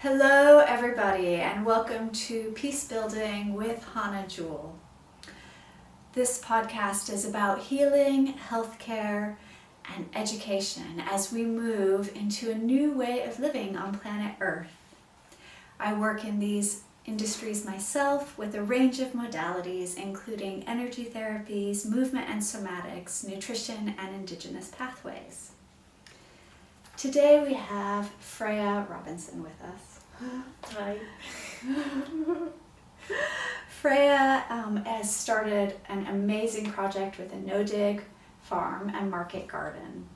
Hello everybody and welcome to Peace Building with Hannah Jewel. This podcast is about healing, healthcare, and education as we move into a new way of living on planet Earth. I work in these industries myself with a range of modalities including energy therapies, movement and somatics, nutrition, and indigenous pathways. Today we have Freya Robinson with us. Hi. Freya has started an amazing project with a no-dig farm and market garden.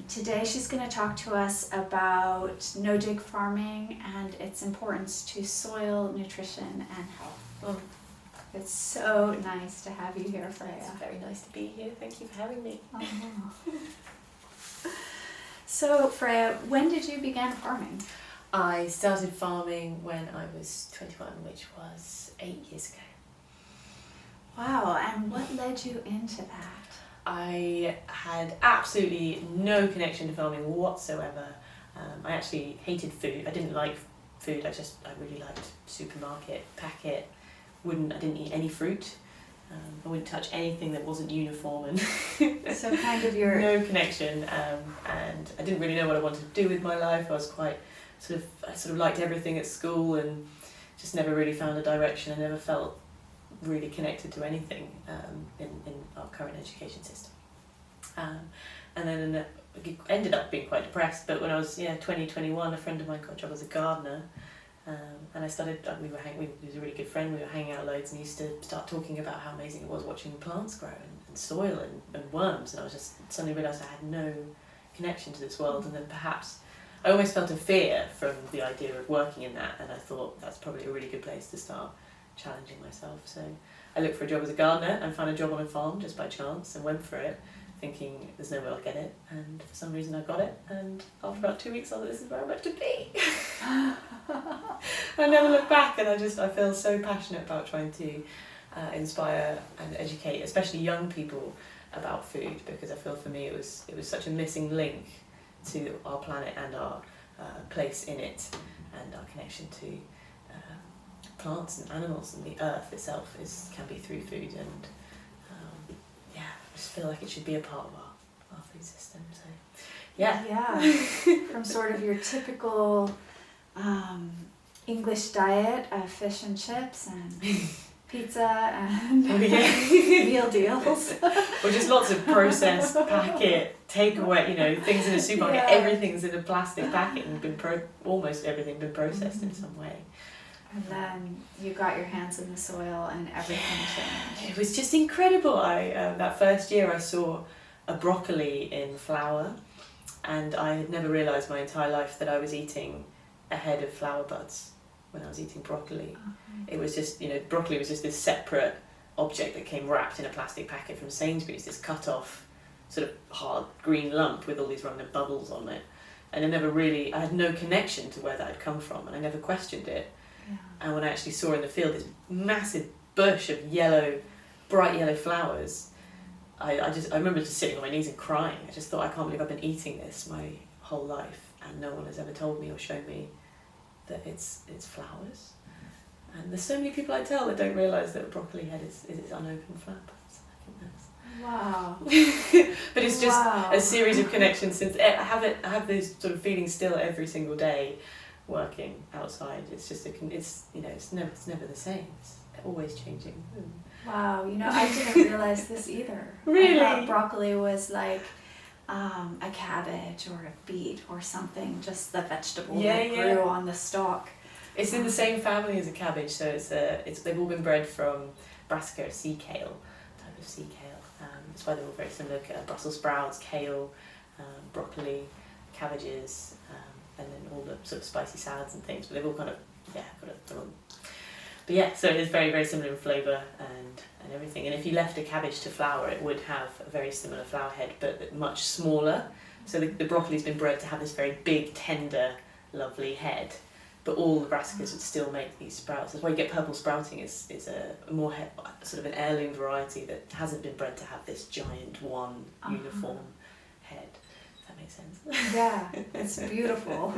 Today she's going to talk to us about no-dig farming and its importance to soil, nutrition, and health. It's so nice to have you here, Freya. It's very nice to be here. Thank you for having me. So, Freya, when did you begin farming? I started farming when I was 21, which was 8 years ago. Wow, and what led you into that? I had absolutely no connection to farming whatsoever. I actually hated food. I didn't like food. I really liked supermarket, packet. I didn't eat any fruit. I wouldn't touch anything that wasn't uniform, and So kind of your... no connection. And I didn't really know what I wanted to do with my life. I was quite I sort of liked everything at school and just never really found a direction. I never felt really connected to anything in our current education system. And then I ended up being quite depressed, but when I was 20, 21, a friend of mine got a job as a gardener, and I started, he was a really good friend, we were hanging out loads and used to start talking about how amazing it was watching plants grow and soil and worms, and I was just suddenly realised I had no connection to this world, and then perhaps I almost felt a fear from the idea of working in that, and I thought that's probably a really good place to start challenging myself. So I looked for a job as a gardener and found a job on a farm just by chance and went for it, thinking there's no way I'll get it, and for some reason I got it, and after about 2 weeks I thought this is where I'm meant to be. I never looked back, and I feel so passionate about trying to inspire and educate, especially young people, about food, because I feel for me it was such a missing link to our planet and our place in it, and our connection to plants and animals, and the earth itself can be through food, and I just feel like it should be a part of our food system. So Yeah. From sort of your typical English diet of fish and chips and pizza and meal deals. Or just lots of processed packet, takeaway, things in a supermarket. Yeah. Everything's in a plastic packet and almost everything been processed in some way. And then you got your hands in the soil and everything changed. It was just incredible. That first year I saw a broccoli in flower, and I had never realised my entire life that I was eating a head of flower buds when I was eating broccoli. It was just, broccoli was just this separate object that came wrapped in a plastic packet from Sainsbury's, this cut off sort of hard green lump with all these random bubbles on it. And I had no connection to where that had come from, and I never questioned it. Yeah. And when I actually saw in the field this massive bush of bright yellow flowers, I remember just sitting on my knees and crying. I just thought, I can't believe I've been eating this my whole life, and no one has ever told me or shown me that it's flowers. And there's so many people I tell that don't realise that a broccoli head is its unopened flower buds. I think that's... Wow. But it's just a series of connections. Since I have those sort of feelings still every single day, working outside. It's just it's never the same. It's always changing. Wow, I didn't realise this either. Really? I thought broccoli was like a cabbage or a beet or something, just the vegetable that grew on the stalk. It's in the same family as a cabbage, so they've all been bred from brassica, sea kale, type of sea kale. That's why they're all very similar. Brussels sprouts, kale, broccoli, cabbages, and then all the sort of spicy salads and things. But they've all kind of But yeah, so it's very, very similar in flavour and everything. And if you left a cabbage to flower, it would have a very similar flower head, but much smaller. So the broccoli's been bred to have this very big, tender, lovely head. But all the brassicas would still make these sprouts. That's why you get purple sprouting. Is a more sort of an heirloom variety that hasn't been bred to have this giant one uniform head. If that makes sense. Yeah, it's beautiful.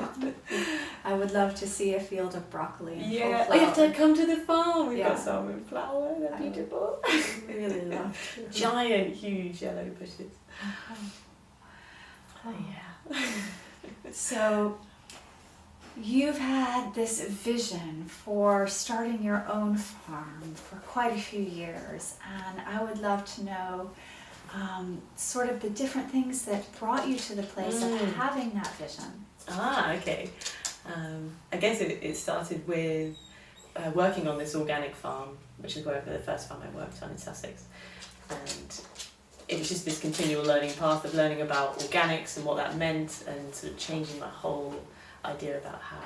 I would love to see a field of broccoli in full Yeah, flower. you have to come to the farm. We've Yeah. got some in flower. They're I would beautiful. really love to. Giant, huge yellow bushes. Oh. Yeah. So you've had this vision for starting your own farm for quite a few years, and I would love to know sort of the different things that brought you to the place of having that vision. Okay. I guess it started with working on this organic farm, which is where the first farm I worked on in Sussex. And it was just this continual learning path of learning about organics and what that meant, and sort of changing my whole idea about how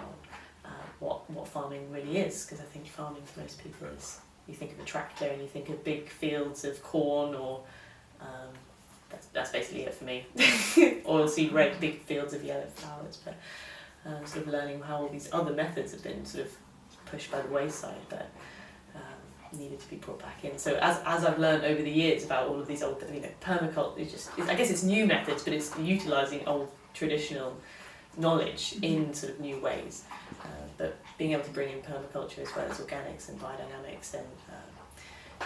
what farming really is. Because I think farming for most people is, you think of a tractor and you think of big fields of corn, or that's basically it for me. Oilseed rape, big fields of yellow flowers. But sort of learning how all these other methods have been sort of pushed by the wayside, but needed to be brought back in. So as I've learned over the years about all of these old, permaculture, I guess it's new methods, but it's utilising old traditional knowledge in sort of new ways. But being able to bring in permaculture as well as organics and biodynamics, and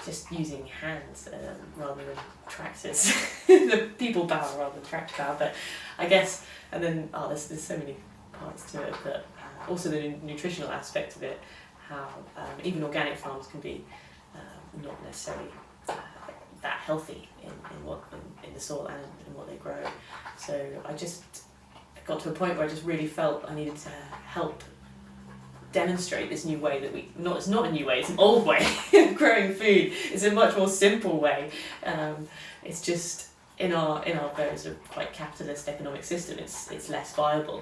just using hands rather than tractors, the people power rather than tractor power. But I guess, and then there's so many parts to it, but also the nutritional aspect of it, how even organic farms can be not necessarily that healthy in the soil and in what they grow. So I just got to a point where I just really felt I needed to help demonstrate this new way that it's not a new way, it's an old way of growing food. It's a much more simple way. It's just in our very sort of quite capitalist economic system, it's less viable.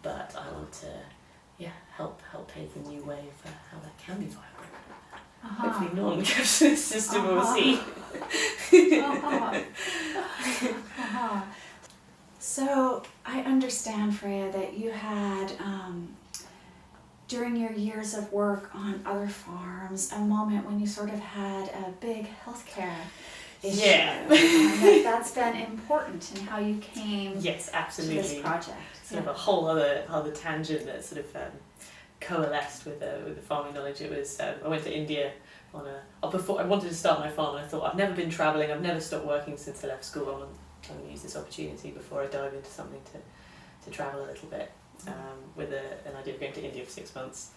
But I want to help pave the new way of how that can be viable. Hopefully non-capitalist system, we'll see. So I understand, Freya, that you had during your years of work on other farms a moment when you sort of had a big healthcare issue. Yeah. And that's been important in how you came Yes, absolutely. to this project. Sort of a whole other tangent that sort of coalesced with the farming knowledge. It was I went to India before I wanted to start my farm, and I thought I've never been travelling, I've never stopped working since I left school. I'm going to use this opportunity before I dive into something to travel a little bit, with an idea of going to India for 6 months.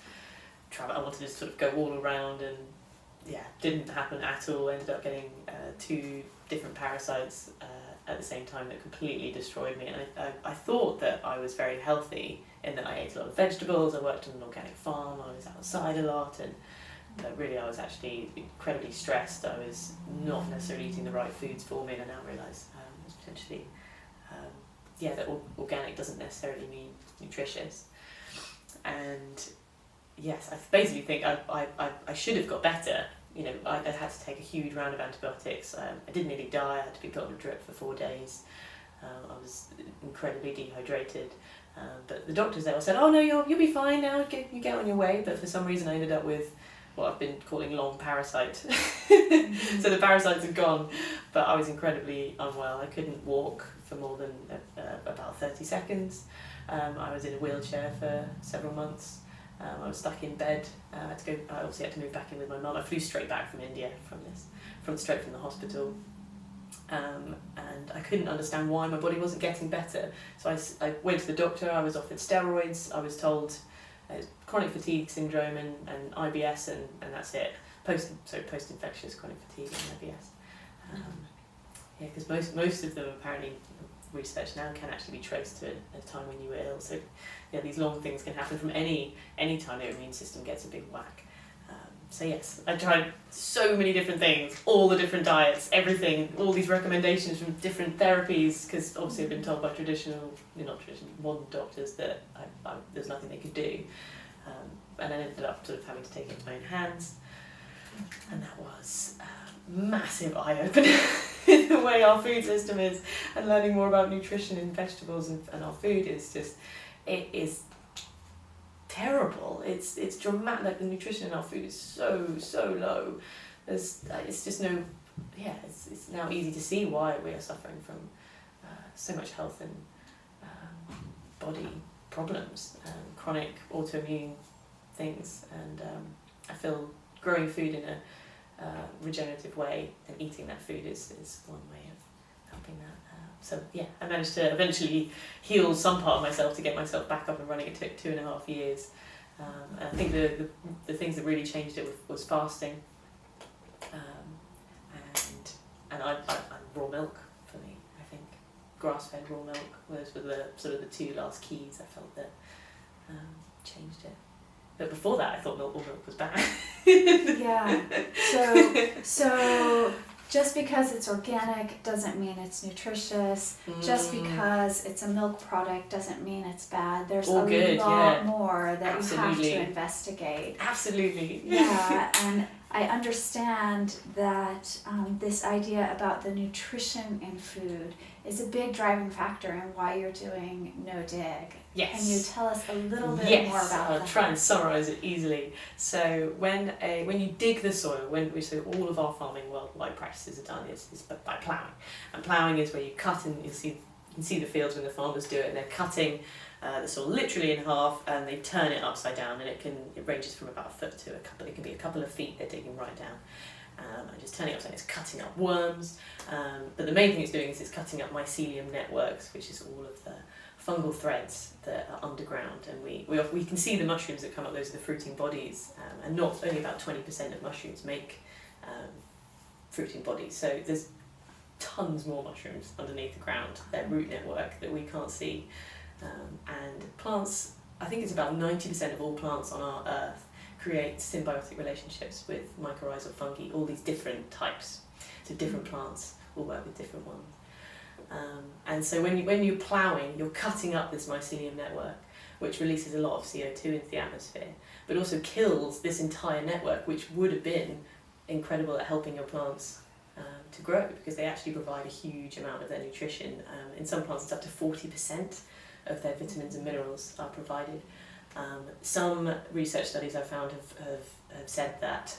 I wanted to sort of go all around, and didn't happen at all. Ended up getting 2 different parasites at the same time that completely destroyed me. And I thought that I was very healthy in that I ate a lot of vegetables, I worked on an organic farm, I was outside a lot, but really I was actually incredibly stressed. I was not necessarily eating the right foods for me, and I now realise potentially that organic doesn't necessarily mean nutritious. And yes, I basically think I should have got better. I had to take a huge round of antibiotics. I didn't nearly die. I had to be put on a drip for 4 days. I was incredibly dehydrated. But the doctors there all said, "Oh no, you'll be fine now. You get on your way." But for some reason, I ended up with what I've been calling long parasite. So the parasites are gone, but I was incredibly unwell. I couldn't walk for more than about 30 seconds. I was in a wheelchair for several months. I was stuck in bed. I obviously had to move back in with my mum. I flew straight back from India straight from the hospital. And I couldn't understand why my body wasn't getting better. So I went to the doctor, I was offered steroids, I was told chronic fatigue syndrome and IBS, and that's it. Post-infectious chronic fatigue and IBS. Because most of them apparently, research now, can actually be traced to a time when you were ill. So these long things can happen from any time the immune system gets a big whack. So yes, I tried so many different things, all the different diets, everything, all these recommendations from different therapies, because obviously I've been told by modern doctors that there's nothing they could do. And I ended up sort of having to take it into my own hands. And that was a massive eye-opener in the way our food system is, and learning more about nutrition in vegetables and our food is just, it is terrible. It's dramatic. Like, the nutrition in our food is so low. It's just no, it's now easy to see why we are suffering from so much health and body problems, chronic autoimmune things, and I feel growing food in a regenerative way and eating that food is one way of helping that. So yeah, I managed to eventually heal some part of myself to get myself back up and running. It took 2.5 years. And I think the things that really changed it was fasting, and I raw milk for me. I think grass-fed raw milk were the sort of the two last keys I felt that changed it. But before that, I thought raw milk was bad. Yeah. So just because it's organic doesn't mean it's nutritious. Just because it's a milk product doesn't mean it's bad. There's All a good, lot more that Absolutely. you have to investigate. Absolutely. Yeah, and I understand that this idea about the nutrition in food is a big driving factor in why you're doing no dig. Yes. Can you tell us a little bit more about that? I'll try and summarise it easily. So when you dig the soil, so all of our farming worldwide practices are done is by ploughing. And ploughing is where you cut, and you can see the fields when the farmers do it, and they're cutting the soil literally in half, and they turn it upside down, and it ranges from about a foot to it can be a couple of feet. They're digging right down. And just turning it upside down, it's cutting up worms, but the main thing it's doing is it's cutting up mycelium networks, which is all of the fungal threads that are underground, and we can see the mushrooms that come up. Those are the fruiting bodies, and not only about 20% of mushrooms make fruiting bodies, so there's tons more mushrooms underneath the ground, their root network that we can't see. And plants, I think it's about 90% of all plants on our earth create symbiotic relationships with mycorrhizal fungi, all these different types. So different plants will work with different ones. And so when you're ploughing, you're cutting up this mycelium network, which releases a lot of CO2 into the atmosphere, but also kills this entire network, which would have been incredible at helping your plants to grow, because they actually provide a huge amount of their nutrition. In some plants, it's up to 40% of their vitamins and minerals are provided. Some research studies I've found have said that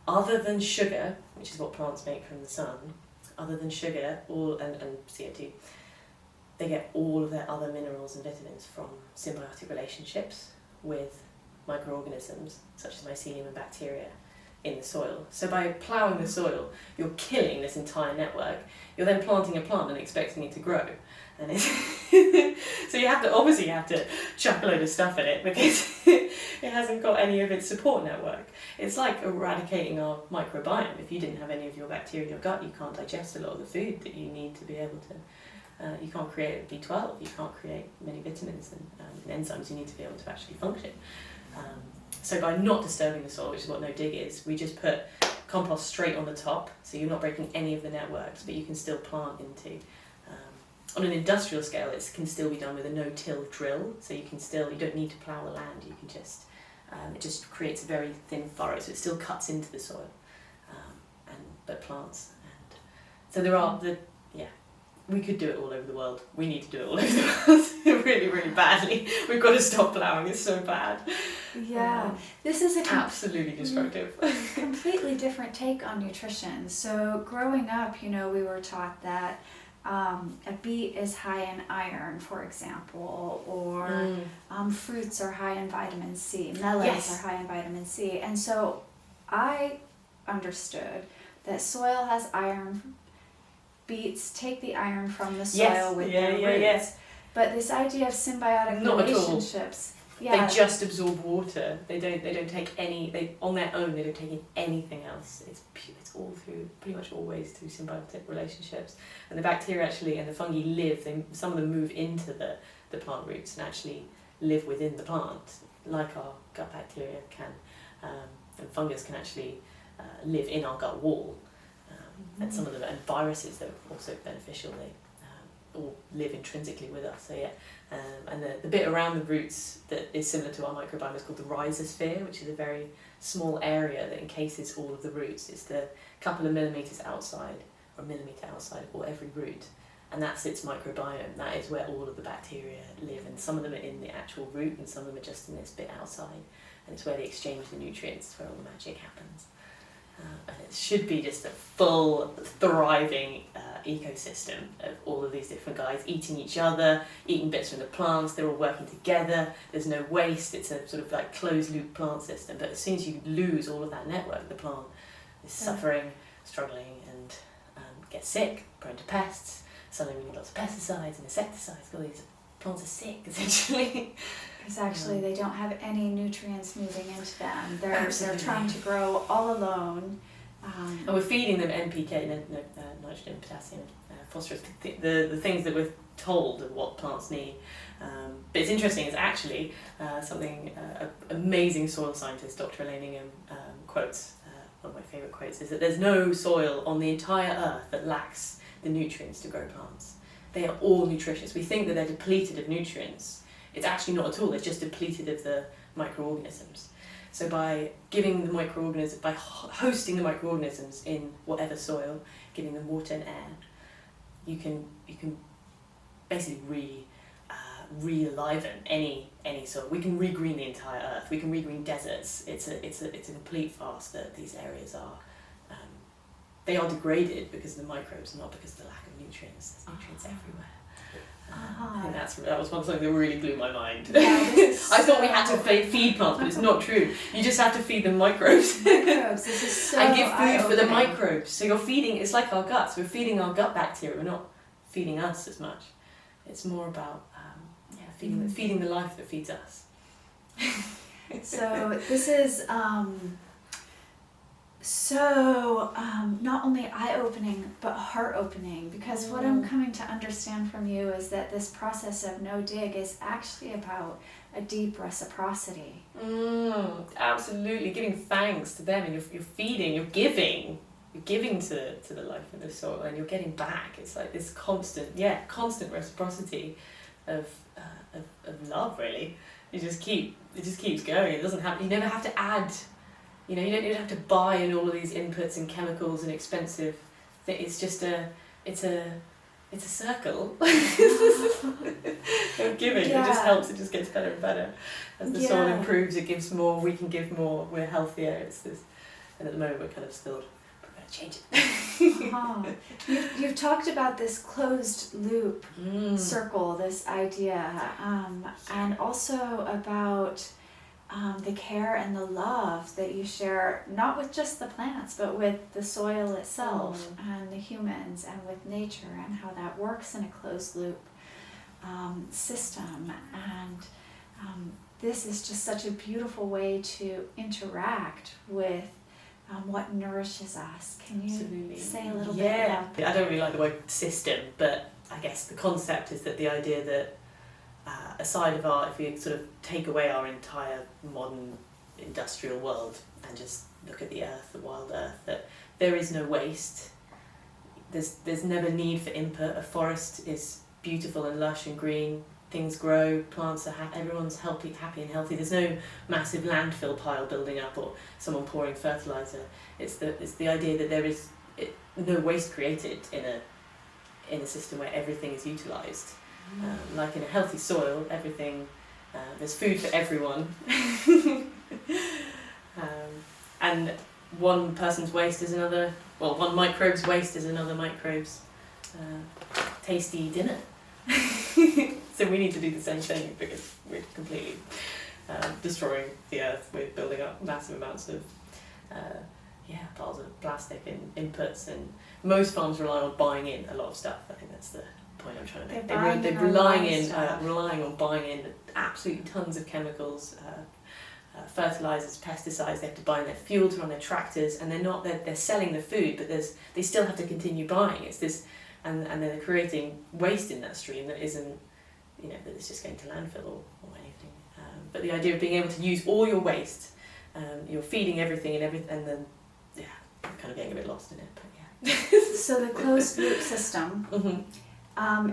other than sugar, which is what plants make from the sun, other than sugar and CO2, they get all of their other minerals and vitamins from symbiotic relationships with microorganisms such as mycelium and bacteria in the soil. So by ploughing the soil, you're killing this entire network. You're then planting a plant and expecting it to grow. And it's so you have to chuck a load of stuff in it, because it hasn't got any of its support network. It's like eradicating our microbiome. If you didn't have any of your bacteria in your gut, you can't digest a lot of the food that you need to be able to. You can't create B12. You can't create many vitamins and enzymes you need to be able to actually function. So by not disturbing the soil, which is what no dig is, we just put compost straight on the top, so you're not breaking any of the networks, but you can still plant into. On an industrial scale, it can still be done with a no-till drill, so you don't need to plough the land. You can it just creates a very thin furrow, so it still cuts into the soil, but plants. And so we could do it all over the world. We need to do it all over the world really, really badly. We've got to stop ploughing. It's so bad. Yeah, this is absolutely destructive. Completely different take on nutrition. So growing up, we were taught that a beet is high in iron, for example, or fruits are high in vitamin C, melons are high in vitamin C. And so I understood that soil has iron. Beets take the iron from the soil with their roots. Yes. But this idea of symbiotic relationships. Yeah. They just absorb water. They don't take any. On their own, they don't take in anything else. It's all through, pretty much always through symbiotic relationships. And the bacteria actually and the fungi live. Some of them move into the plant roots and actually live within the plant, like our gut bacteria can, and fungus can actually live in our gut wall. And some of them, and viruses that are also beneficial, they all live intrinsically with us. So and the bit around the roots that is similar to our microbiome is called the Rhizosphere, which is a very small area that encases all of the roots. It's the couple of millimetres outside, or a millimetre outside of every root, and that's its microbiome. That is where all of the bacteria live, and some of them are in the actual root, and some of them are just in this bit outside, and it's where they exchange the nutrients, where all the magic happens. And it should be just a full, thriving ecosystem of all of these different guys eating each other, eating bits from the plants, they're all working together, there's no waste, it's a sort of like closed loop plant system. But as soon as you lose all of that network, the plant is suffering, struggling, and gets sick, prone to pests. Suddenly we need lots of pesticides and insecticides, all these plants are sick essentially. Because actually they don't have any nutrients moving into them. They're Absolutely. trying to grow all alone. And we're feeding them NPK, nitrogen, potassium, phosphorus, the things that we're told of what plants need. But it's interesting, it's actually something amazing soil scientist Dr. Elaine Ingham quotes, one of my favourite quotes, is that there's no soil on the entire earth that lacks the nutrients to grow plants. They are all nutritious. We think that they're depleted of nutrients. It's actually not at all, they're just depleted of the microorganisms. So by giving the microorganisms, by hosting the microorganisms in whatever soil, giving them water and air, you can basically re-enliven any soil. We can regreen the entire earth. We can regreen deserts. It's a complete farce that these areas are. They are degraded because of the microbes, not because of the lack of nutrients. There's nutrients everywhere. I think that was something that really blew my mind. Yeah, I thought we had to feed plants, but it's not true. You just have to feed them microbes. This is so And give food for the eye-opening. microbes. So you're feeding, it's like our guts. We're feeding our gut bacteria. We're not feeding us as much. It's more about feeding the life that feeds us. So this is not only eye-opening but heart-opening, because what I'm coming to understand from you is that this process of no dig is actually about a deep reciprocity. Absolutely, giving thanks to them, and you're feeding, you're giving to the life of the soil, and you're getting back. It's like this constant reciprocity of love. Really, it just keeps going. It doesn't have. You never have to add. You don't even have to buy in all of these inputs and chemicals and expensive. It's just it's a circle of giving. Yeah. It just helps. It just gets better and better as the soil improves. It gives more. We can give more. We're healthier. It's this, and at the moment we're kind of still trying to change it. You've talked about this closed loop circle, this idea, and also about the care and the love that you share, not with just the plants, but with the soil itself and the humans and with nature, and how that works in a closed loop system. And this is just such a beautiful way to interact with what nourishes us. Can you say a little bit about that? I don't really like the word system, but I guess the concept is that the idea that aside of if we sort of take away our entire modern industrial world and just look at the earth, the wild earth, that there is no waste. There's never need for input. A forest is beautiful and lush and green. Things grow, plants are happy, everyone's happy and healthy. There's no massive landfill pile building up or someone pouring fertilizer. It's the idea that there is no waste created in a system where everything is utilised. Like in a healthy soil, everything, there's food for everyone. And one person's waste is another, one microbe's waste is another microbe's tasty dinner. So we need to do the same thing, because we're completely destroying the earth. We're building up massive amounts of piles of plastic and inputs, and most farms rely on buying in a lot of stuff. I think that's the point I'm trying to make. They're relying on buying in absolutely tons of chemicals, fertilizers, pesticides. They have to buy in their fuel to run their tractors, and they're selling the food, but they still have to continue buying. It's this, and then they're creating waste in that stream that isn't, that it's just going to landfill or anything. But the idea of being able to use all your waste, you're feeding everything and then I'm kind of getting a bit lost in it, but So the closed loop system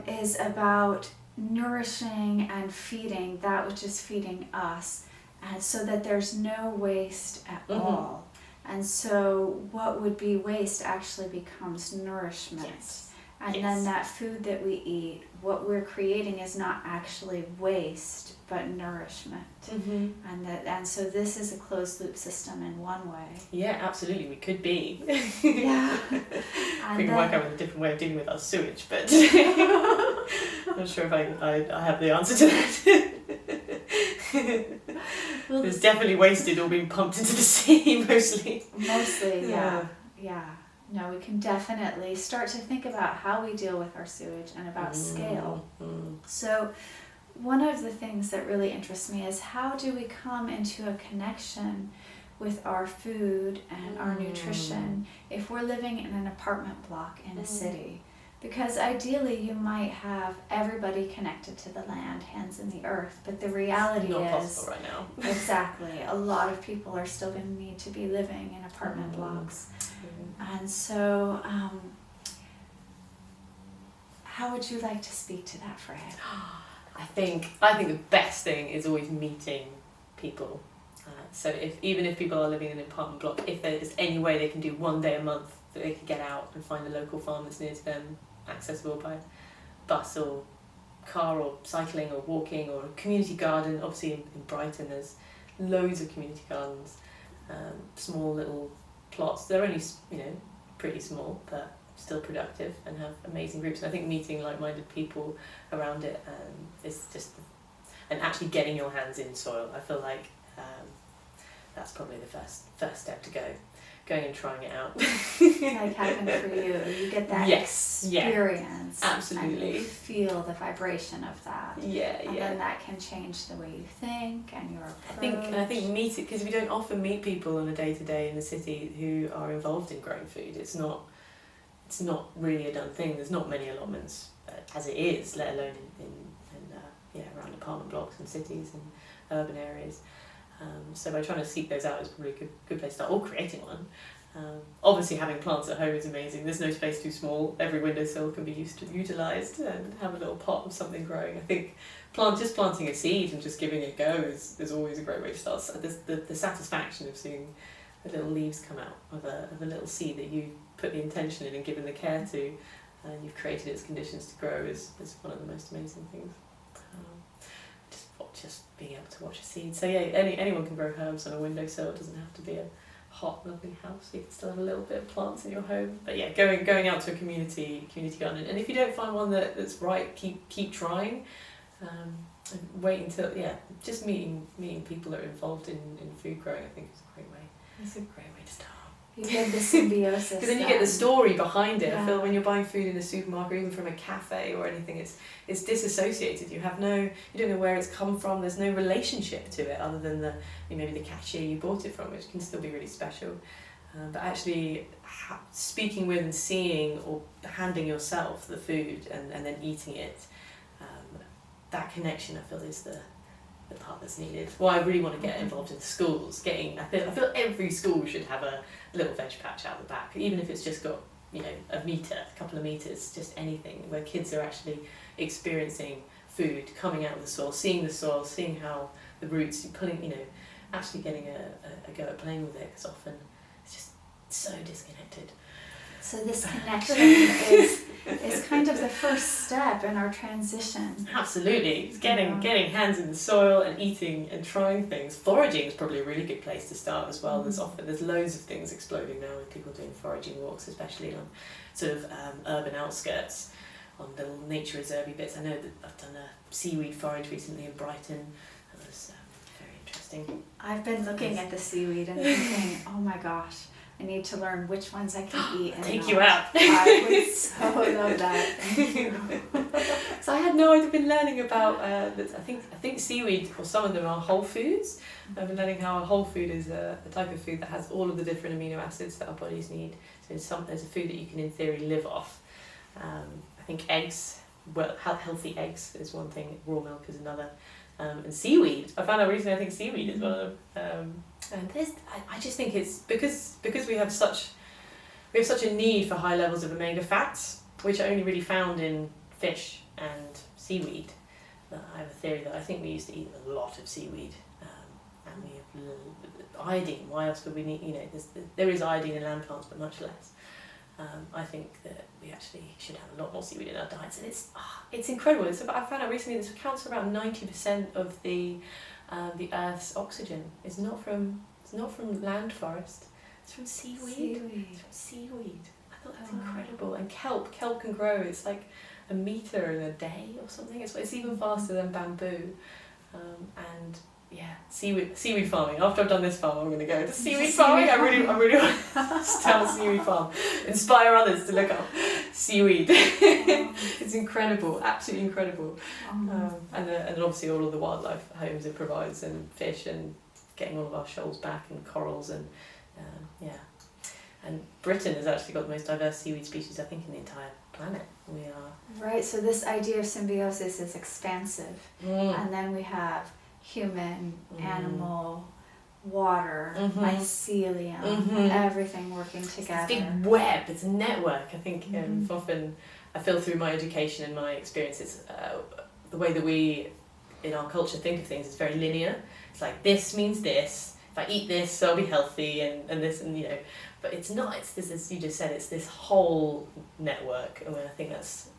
is about nourishing and feeding that which is feeding us, and so that there's no waste at all. And so what would be waste actually becomes nourishment. Yes. And Yes. then that food that we eat, what we're creating is not actually waste, but nourishment. And so this is a closed loop system in one way. Yeah, absolutely, we could be. Yeah. We can work out with a different way of dealing with our sewage, but I'm not sure if I have the answer to that. Well, it's definitely wasted or being pumped into the sea, mostly. Mostly, yeah. No, we can definitely start to think about how we deal with our sewage and about scale. So one of the things that really interests me is how do we come into a connection with our food and our nutrition if we're living in an apartment block in a city? Because ideally you might have everybody connected to the land, hands in the earth, but the reality Not is possible right now. exactly, a lot of people are still going to need to be living in apartment blocks. And so how would you like to speak to that, Freya? I think the best thing is always meeting people. So even if people are living in an apartment block, if there is any way they can do one day a month that they can get out and find a local farm that's near to them, accessible by bus or car or cycling or walking, or a community garden. Obviously in Brighton there's loads of community gardens, small little plots. They're only pretty small but still productive and have amazing groups. And I think meeting like-minded people around it is just, and actually getting your hands in soil. I feel like that's probably the first step to going and trying it out. Like happened for you. You get that experience. Absolutely. And you feel the vibration of that. And then that can change the way you think and your approach. I think meeting, because we don't often meet people on a day-to-day in the city who are involved in growing food. It's not really a done thing. There's not many allotments as it is, let alone in around apartment blocks and cities and urban areas. So by trying to seek those out is probably a good place to start, or creating one. Obviously having plants at home is amazing. There's no space too small. Every windowsill can be utilised and have a little pot of something growing. I think just planting a seed and just giving it a go is always a great way to start. So the satisfaction of seeing the little leaves come out of a little seed that you put the intention in and given the care to, and you've created its conditions to grow is one of the most amazing things. Just being able to watch a seed. So anyone can grow herbs on a windowsill. It doesn't have to be a hot, lovely house. You can still have a little bit of plants in your home. But going out to a community garden. And if you don't find one that's right, keep trying. And wait until just meeting people that are involved in food growing, I think is a great way. It's a great way to start. You get the symbiosis. Because then you get the story behind it. Yeah. I feel when you're buying food in a supermarket, or even from a cafe or anything, it's disassociated. You don't know where it's come from. There's no relationship to it other than maybe the cashier you bought it from, which can still be really special. But actually speaking with and seeing or handing yourself the food and then eating it, that connection I feel is the part that's needed. Well, I really want to get involved in schools. I feel every school should have a little veg patch out the back, even if it's just got a couple of meters, just anything where kids are actually experiencing food coming out of the soil, seeing how the roots, actually getting a go at playing with it, because often it's just so disconnected. So this connection is kind of the first step in our transition. Absolutely. It's getting hands in the soil and eating and trying things. Foraging is probably a really good place to start as well. There's loads of things exploding now with people doing foraging walks, especially on sort of urban outskirts, on little nature reserve-y bits. I know that I've done a seaweed forage recently in Brighton. That was very interesting. I've been looking at the seaweed and thinking, oh my gosh, I need to learn which ones I can eat and Take you out. I would so love that. Thank you. So I had no idea. I've been learning about I think seaweed, or some of them are whole foods. I've been learning how a whole food is a type of food that has all of the different amino acids that our bodies need. So there's a food that you can in theory live off. I think eggs, healthy eggs is one thing. Raw milk is another. And seaweed. I found out recently I think seaweed is one of them. And I just think it's because we have such a need for high levels of omega fats, which are only really found in fish and seaweed. I have a theory that I think we used to eat a lot of seaweed, and we have iodine. Why else would we need? There is iodine in land plants, but much less. I think that we actually should have a lot more seaweed in our diets, and it's incredible. I found out recently this accounts for about 90% of the Earth's oxygen is not from land forest. It's from seaweed. It's from seaweed. I thought that's incredible. And kelp can grow. It's like a meter in a day or something. It's even faster than bamboo. And yeah, seaweed farming. After I've done this farm, I'm going to go to seaweed farming. I really want to start a seaweed farm. Inspire others to look up seaweed. It's incredible, absolutely incredible. And obviously all of the wildlife homes it provides, and fish, and getting all of our shoals back, and corals, and And Britain has actually got the most diverse seaweed species, I think, in the entire planet. We are... Right, so this idea of symbiosis is expansive. And then we have human, animal, water, mycelium, everything working together. It's a big web, it's a network. I think often I feel through my education and my experiences, the way that we in our culture think of things is very linear. It's like, this means this, if I eat this I'll be healthy, and this, and you know, but it's not. It's this, as you just said, it's this whole network. And I think that's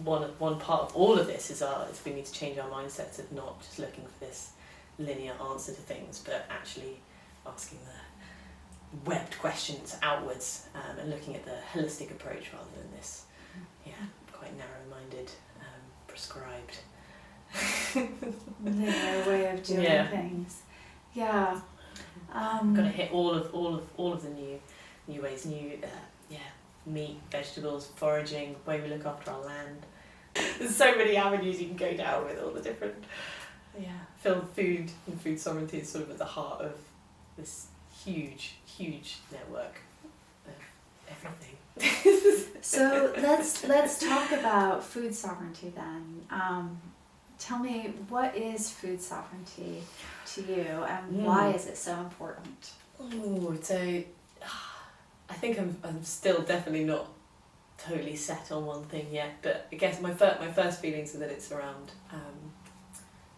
one part of all of this is we need to change our mindsets of not just looking for this linear answer to things, but actually asking the webbed questions outwards, and looking at the holistic approach rather than this quite narrow-minded, prescribed linear way of doing things. Yeah. Got to hit all of the new ways, meat, vegetables, foraging, the way we look after our land. There's so many avenues you can go down with all the different. Food and food sovereignty is sort of at the heart of this huge network of everything. So let's talk about food sovereignty then. Tell me, what is food sovereignty to you, and why is it so important? So I think I'm still definitely not totally set on one thing yet, but I guess my first feelings are that it's around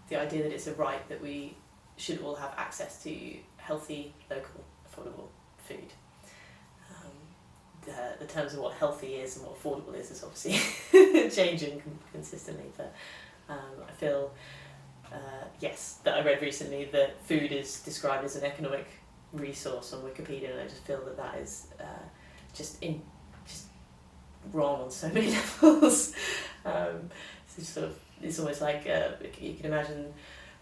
the idea that it's a right that we should all have access to healthy, local, affordable food. The terms of what healthy is and what affordable is obviously changing consistently, but I feel, that I read recently that food is described as an economic resource on Wikipedia, and I just feel that is just wrong on so many levels. It's almost like you can imagine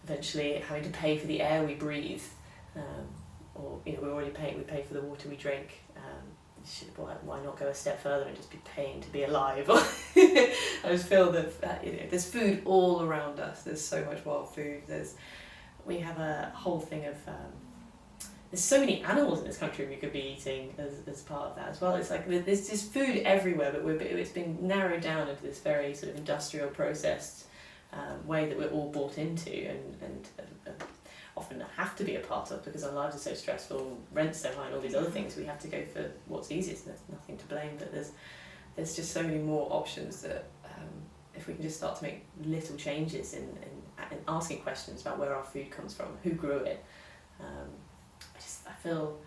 eventually having to pay for the air we breathe, or we already pay for the water we drink. Why not go a step further and just be paying to be alive? I just feel that there's food all around us. There's so much wild food. We have a whole thing of there's so many animals in this country we could be eating as part of that as well. It's like there's just food everywhere, but it's been narrowed down into this very sort of industrial processed way that we're all bought into and often have to be a part of, because our lives are so stressful, rent's so high, and all these other things. We have to go for what's easiest, and there's nothing to blame, but there's just so many more options that if we can just start to make little changes in asking questions about where our food comes from, who grew it. I feel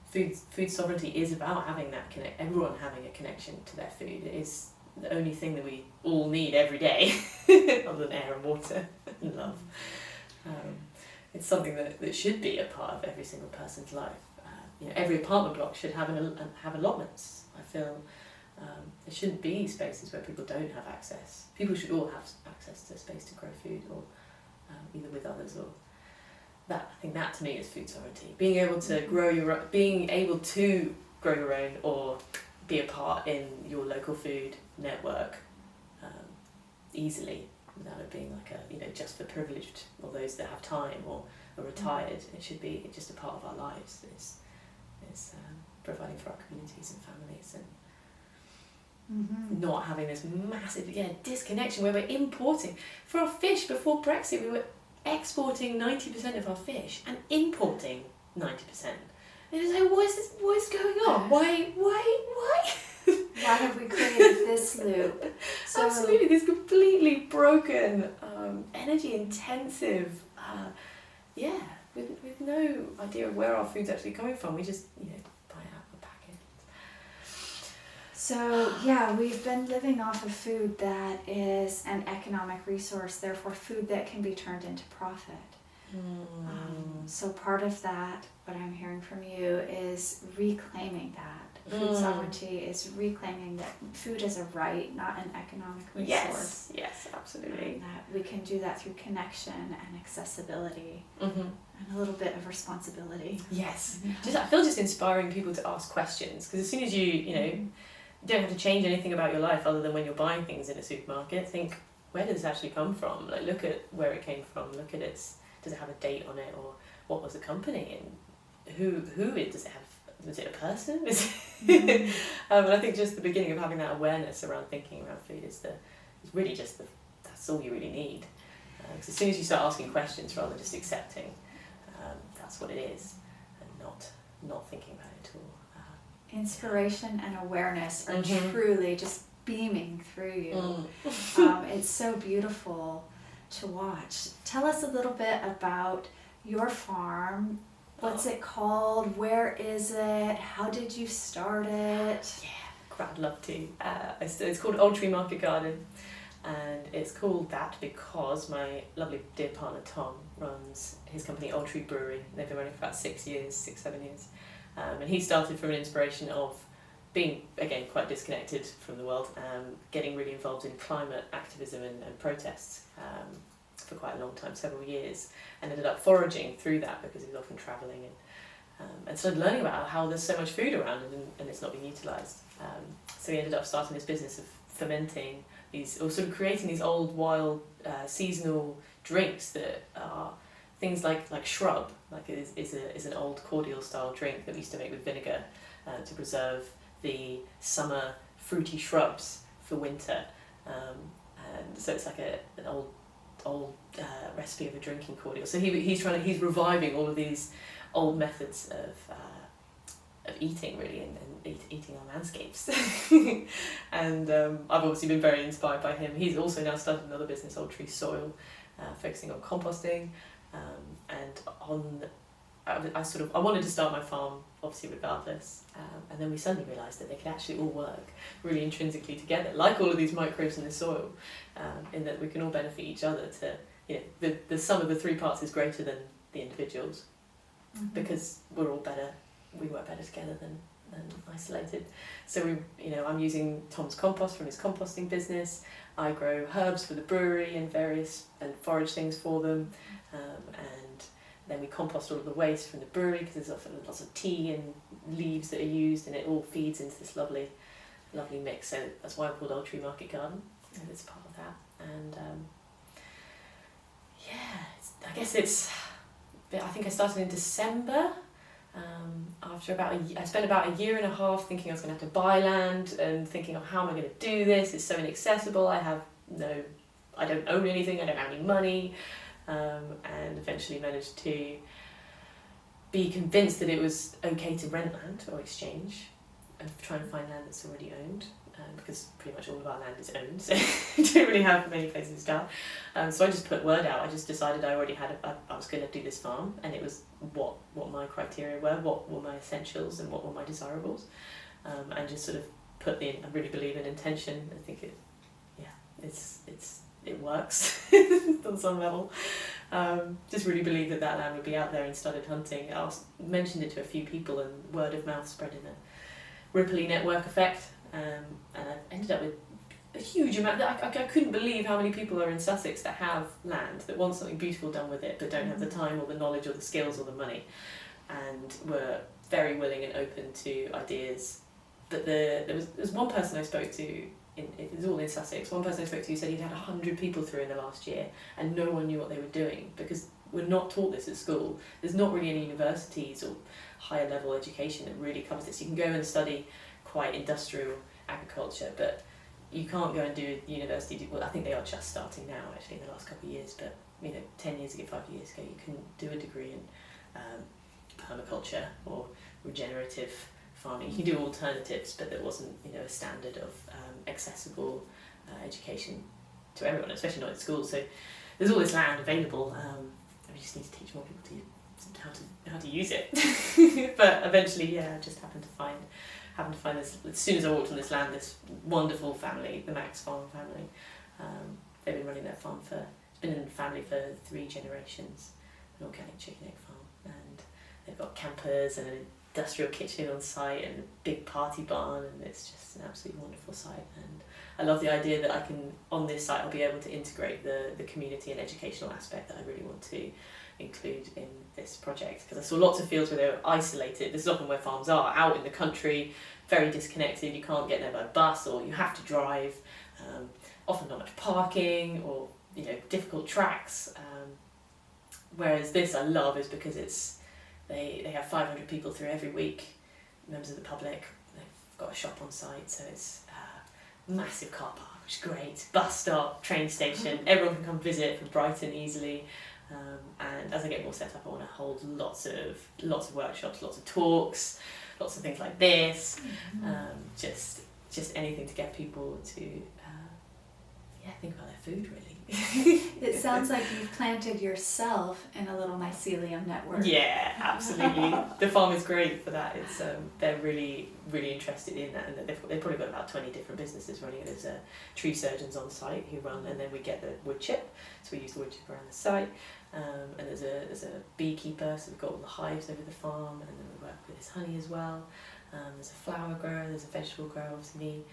food sovereignty is about having that everyone having a connection to their food. It is the only thing that we all need every day, other than air and water and love. It's something that should be a part of every single person's life. Every apartment block should have have allotments. I feel there shouldn't be spaces where people don't have access. People should all have access to space to grow food, or either with others, or that. I think that to me is food sovereignty. Being able to grow your own, or be a part in your local food network easily, without it being like just for privileged or those that have time or are retired. It should be just a part of our lives. It's providing for our communities and families, and not having this massive disconnection where we're importing. For our fish, before Brexit, we were exporting 90% of our fish and importing 90%. And it's like, what is going on? Why? Why have we created this loop? Absolutely, this completely broken, energy intensive, with no idea of where our food's actually coming from. We just buy it out of the packet. So yeah, we've been living off of food that is an economic resource, therefore food that can be turned into profit. So part of that, what I'm hearing from you, is reclaiming that. Food sovereignty is reclaiming that food is a right, not an economic resource. Yes, absolutely. And that we can do that through connection and accessibility and a little bit of responsibility. Yes. I feel just inspiring people to ask questions, because as soon as you don't have to change anything about your life other than when you're buying things in a supermarket, think, where does this actually come from? Like, look at where it came from, look at does it have a date on it, or what was the company, and who does it have? Was it a person? And I think just the beginning of having that awareness around thinking around food is really just that's all you really need. Because as soon as you start asking questions rather than just accepting, that's what it is, and not thinking about it at all. Inspiration and awareness are truly just beaming through you. It's so beautiful to watch. Tell us a little bit about your farm. What's it called? Where is it? How did you start it? Yeah, I'd love to. It's called Old Tree Market Garden, and it's called that because my lovely dear partner Tom runs his company Old Tree Brewery. They've been running for about 7 years. And he started from an inspiration of being, again, quite disconnected from the world, getting really involved in climate activism and protests for quite a long time, several years, and ended up foraging through that because he was often travelling and started learning about how there's so much food around and it's not being utilised. So he ended up starting this business of fermenting these, or sort of creating these old wild seasonal drinks that are things like shrub, like is an old cordial style drink that we used to make with vinegar to preserve the summer fruity shrubs for winter, and so it's like an old recipe of a drinking cordial. So he's reviving all of these old methods of eating, really, and eating our landscapes. And I've obviously been very inspired by him. He's also now started another business, Old Tree Soil, focusing on composting, and I wanted to start my farm obviously regardless, and then we suddenly realised that they could actually all work really intrinsically together, like all of these microbes in the soil, in that we can all benefit each other. The sum of the three parts is greater than the individuals, because we work better together than isolated. So I'm using Tom's compost from his composting business. I grow herbs for the brewery and forage things for them, and then we compost all of the waste from the brewery because there's often lots of tea and leaves that are used, and it all feeds into this lovely mix. So that's why I'm called Old Tree Market Garden, and it's part of that. And I think I started in December. After I spent about a year and a half thinking I was going to have to buy land and thinking, how am I going to do this? It's so inaccessible. I don't own anything. I don't have any money. And eventually managed to be convinced that it was okay to rent land or exchange and try and find land that's already owned, because pretty much all of our land is owned, so we don't really have many places to start. So I just put word out. I just decided I already had I was going to do this farm, and it was what my criteria were, what were my essentials and what were my desirables, and just sort of put I really believe in intention. I think it works on some level. Just really believed that land would be out there, and started hunting. I mentioned it to a few people, and word of mouth spread in a ripply network effect, and I ended up with a huge amount. I couldn't believe how many people are in Sussex that have land, that want something beautiful done with it, but don't have the time or the knowledge or the skills or the money, and were very willing and open to ideas. But there was one person I spoke to, it was all in Sussex, one person I spoke to who said he'd had 100 people through in the last year and no one knew what they were doing, because we're not taught this at school. There's not really any universities or higher level education that really covers this. You can go and study quite industrial agriculture, but you can't go and do a university. Well, I think they are just starting now, actually, in the last couple of years, but 10 years ago, 5 years ago, you couldn't do a degree in permaculture or regenerative farming. You can do alternatives, but there wasn't a standard of accessible education to everyone, especially not in school. So there's all this land available, and we just need to teach more people how to use it. But eventually, I just happened to find happened to find this, as soon as I walked on this land, this wonderful family, the Max Farm family. They've been running their farm it's been in the family for 3 generations, an organic chicken egg farm, and they've got campers and an industrial kitchen on site and a big party barn, and it's just an absolutely wonderful site. And I love the idea that I can, on this site, I'll be able to integrate the community and educational aspect that I really want to include in this project, because I saw lots of fields where they were isolated. This is often where farms are, out in the country, very disconnected. You can't get there by bus, or you have to drive. Often not much parking, or difficult tracks. Whereas this I love is because they have 500 people through every week, members of the public. They've got a shop on site, so it's a massive car park, which is great. Bus stop, train station, everyone can come visit from Brighton easily. And as I get more set up, I want to hold lots of workshops, lots of talks, lots of things like this. Just anything to get people to think about their food, really. It sounds like you've planted yourself in a little mycelium network. Yeah, absolutely. The farm is great for that. It's they're really, really interested in that, and they've probably got about 20 different businesses running it. There's tree surgeons on site who run, and then we get the wood chip, so we use the wood chip around the site. And there's a beekeeper, so we've got all the hives over the farm, and then we work with his honey as well. There's a flower grower, there's a vegetable grower, obviously.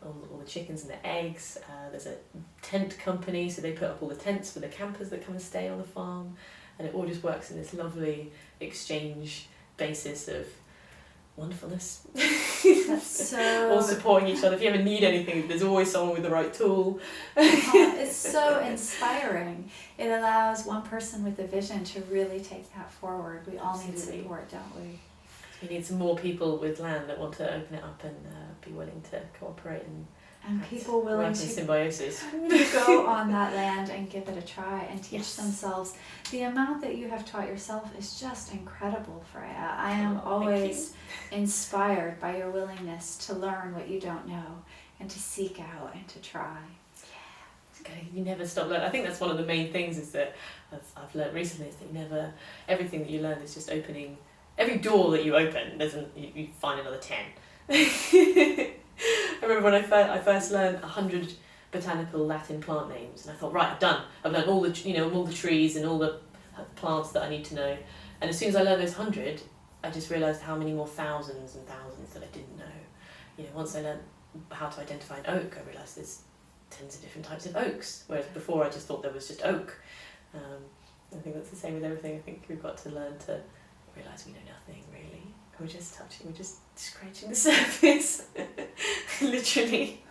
All the chickens and the eggs. There's a tent company, so they put up all the tents for the campers that come and stay on the farm, and it all just works in this lovely exchange basis of wonderfulness. That's so... all supporting each other. If you ever need anything, there's always someone with the right tool. It's so inspiring. It allows one person with a vision to really take that forward. We all need support, don't we? We need some more people with land that want to open it up and be willing to cooperate and people willing to symbiosis. Go on that land and give it a try and teach themselves. The amount that you have taught yourself is just incredible, Freya. I am always inspired by your willingness to learn what you don't know and to seek out and to try. You never stop learning. I think that's one of the main things is that I've learned recently, is that everything that you learn is just opening. Every door that you open, you find another 10. I remember when I first learned 100 botanical Latin plant names, and I thought, right, I've done. I've learned all the trees and all the plants that I need to know. And as soon as I learned those 100, I just realised how many more thousands and thousands that I didn't know. Once I learned how to identify an oak, I realised there's tens of different types of oaks, whereas before I just thought there was just oak. I think that's the same with everything. I think we've got to learn to realise we know nothing, really. We're just scratching the surface. Literally.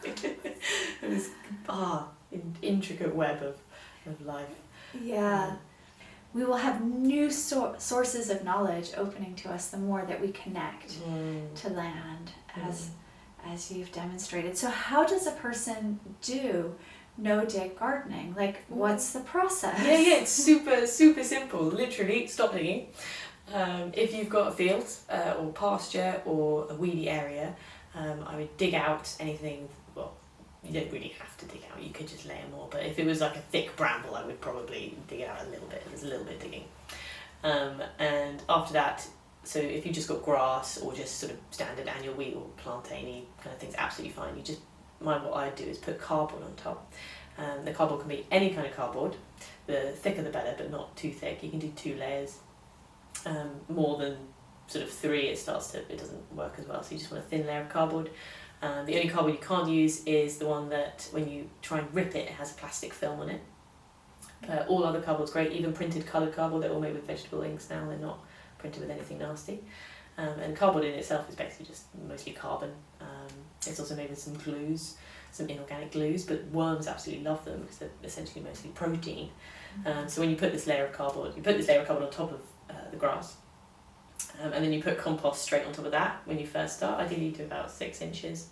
This intricate web of life. Yeah. We will have new sources of knowledge opening to us the more that we connect to land, as you've demonstrated. So how does a person do no-dig gardening? Like, what's the process? Yeah, it's super, super simple. Literally, stop digging. If you've got a field or pasture or a weedy area, I would dig out anything. Well, you don't really have to dig out, you could just layer more, but if it was like a thick bramble, I would probably dig it out a little bit. There's a little bit of digging. And after that, so if you just got grass or just sort of standard annual wheat or plantain kind of things, absolutely fine. What I do is put cardboard on top. The cardboard can be any kind of cardboard. The thicker the better, but not too thick. You can do 2 layers. More than sort of 3, it doesn't work as well, so you just want a thin layer of cardboard. The only cardboard you can't use is the one that when you try and rip it, it has a plastic film on it. All other cardboard's great, even printed coloured cardboard. They're all made with vegetable inks now, they're not printed with anything nasty. And cardboard in itself is basically just mostly carbon. It's also made with some glues, some inorganic glues, but worms absolutely love them because they're essentially mostly protein. So when you put this layer of cardboard, on top of the grass, and then you put compost straight on top of that when you first start, ideally to about 6 inches.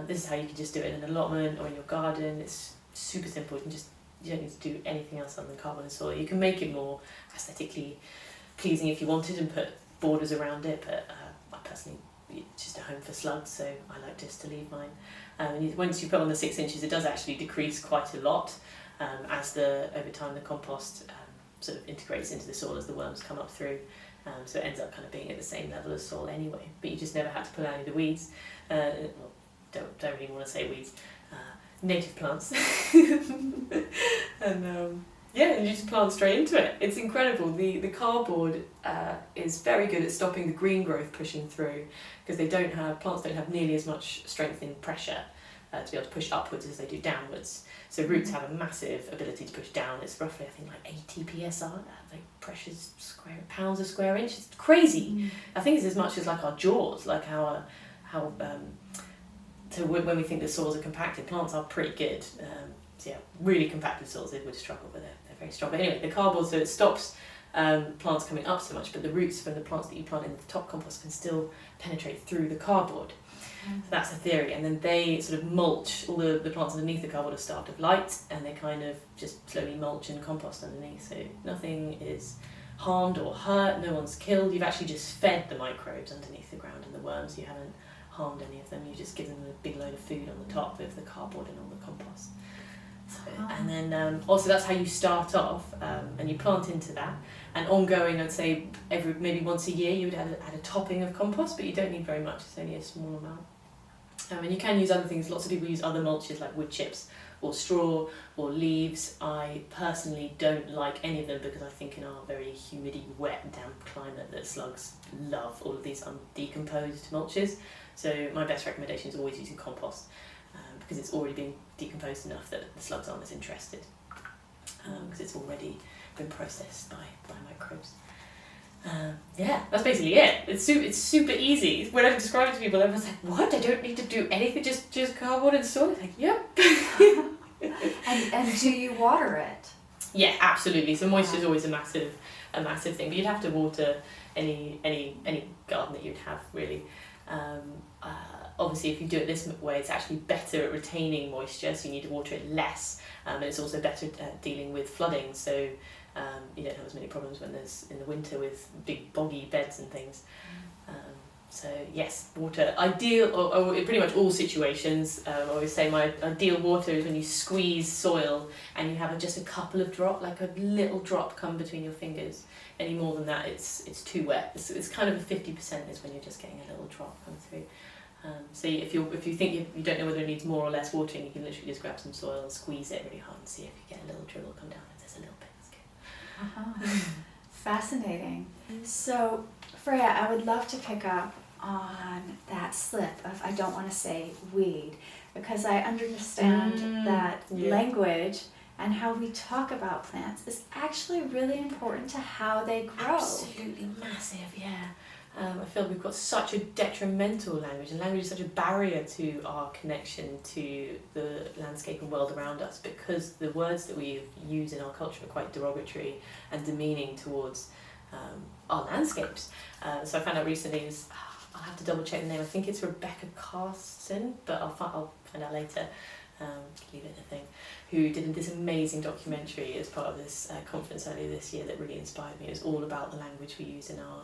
This is how you can just do it in an allotment or in your garden. It's super simple. You don't need to do anything else other than carbon and soil. You can make it more aesthetically pleasing if you wanted and put borders around it, but I personally, it's just a home for slugs, so I like just to leave mine. Once you put on the 6 inches, it does actually decrease quite a lot over time the compost sort of integrates into the soil as the worms come up through. So it ends up kind of being at the same level as soil anyway. But you just never had to pull out any of the weeds. Well, don't really want to say weeds. Native plants. And yeah, you just plant straight into it. It's incredible. The cardboard is very good at stopping the green growth pushing through, because plants don't have nearly as much strength in pressure to be able to push upwards as they do downwards. So roots have a massive ability to push down. It's roughly, I think, like 80 psi, like pressures pounds a square inch. It's crazy. I think it's as much as like our jaws, like so when we think the soils are compacted, plants are pretty good. So yeah, really compacted soils they would struggle with it. They're very strong. But anyway, the cardboard, so it stops plants coming up so much, but the roots from the plants that you plant in the top compost can still penetrate through the cardboard. So that's a theory. And then they sort of mulch, all the plants underneath the cardboard are starved of light, and they kind of just slowly mulch and compost underneath. So nothing is harmed or hurt, no one's killed. You've actually just fed the microbes underneath the ground and the worms. You haven't harmed any of them. You just give them a big load of food on the top of the cardboard and all the compost. So, and then also that's how you start off, and you plant into that. And ongoing, I'd say maybe once a year you would add a topping of compost, but you don't need very much. It's only a small amount. And you can use other things. Lots of people use other mulches like wood chips or straw or leaves. I personally don't like any of them, because I think in our very humidy, wet, damp climate that slugs love all of these undecomposed mulches. So my best recommendation is always using compost, because it's already been decomposed enough that the slugs aren't as interested, because it's already been processed by microbes. Yeah, that's basically it. It's super easy. When I describe it to people, everyone's like, "What? I don't need to do anything. Just cardboard and soil." Like, yep. And do you water it? Yeah, absolutely. So moisture is always a massive thing. But you'd have to water any garden that you'd have, really. Obviously, if you do it this way, it's actually better at retaining moisture, so you need to water it less. And it's also better at dealing with flooding, so you don't have as many problems when there's in the winter with big boggy beds and things. So yes, water ideal, or in pretty much all situations. I always say my ideal water is when you squeeze soil and you have just a couple of drop, like a little drop, come between your fingers. Any more than that, it's too wet. It's kind of a 50% is when you're just getting a little drop come through. So if you think you don't know whether it needs more or less watering, you can literally just grab some soil and squeeze it really hard and see if you get a little dribble come down. If there's a little bit, that's good. Fascinating. So Freya, I would love to pick up on that slip of I don't want to say weed, because I understand that language and how we talk about plants is actually really important to how they grow. Absolutely massive, yeah. I feel we've got such a detrimental language, and language is such a barrier to our connection to the landscape and world around us, because the words that we use in our culture are quite derogatory and demeaning towards our landscapes. So I found out recently, I'll have to double check the name, I think it's Rebecca Carson, but I'll find out later, leave it a thing, who did this amazing documentary as part of this conference earlier this year that really inspired me. It was all about the language we use in our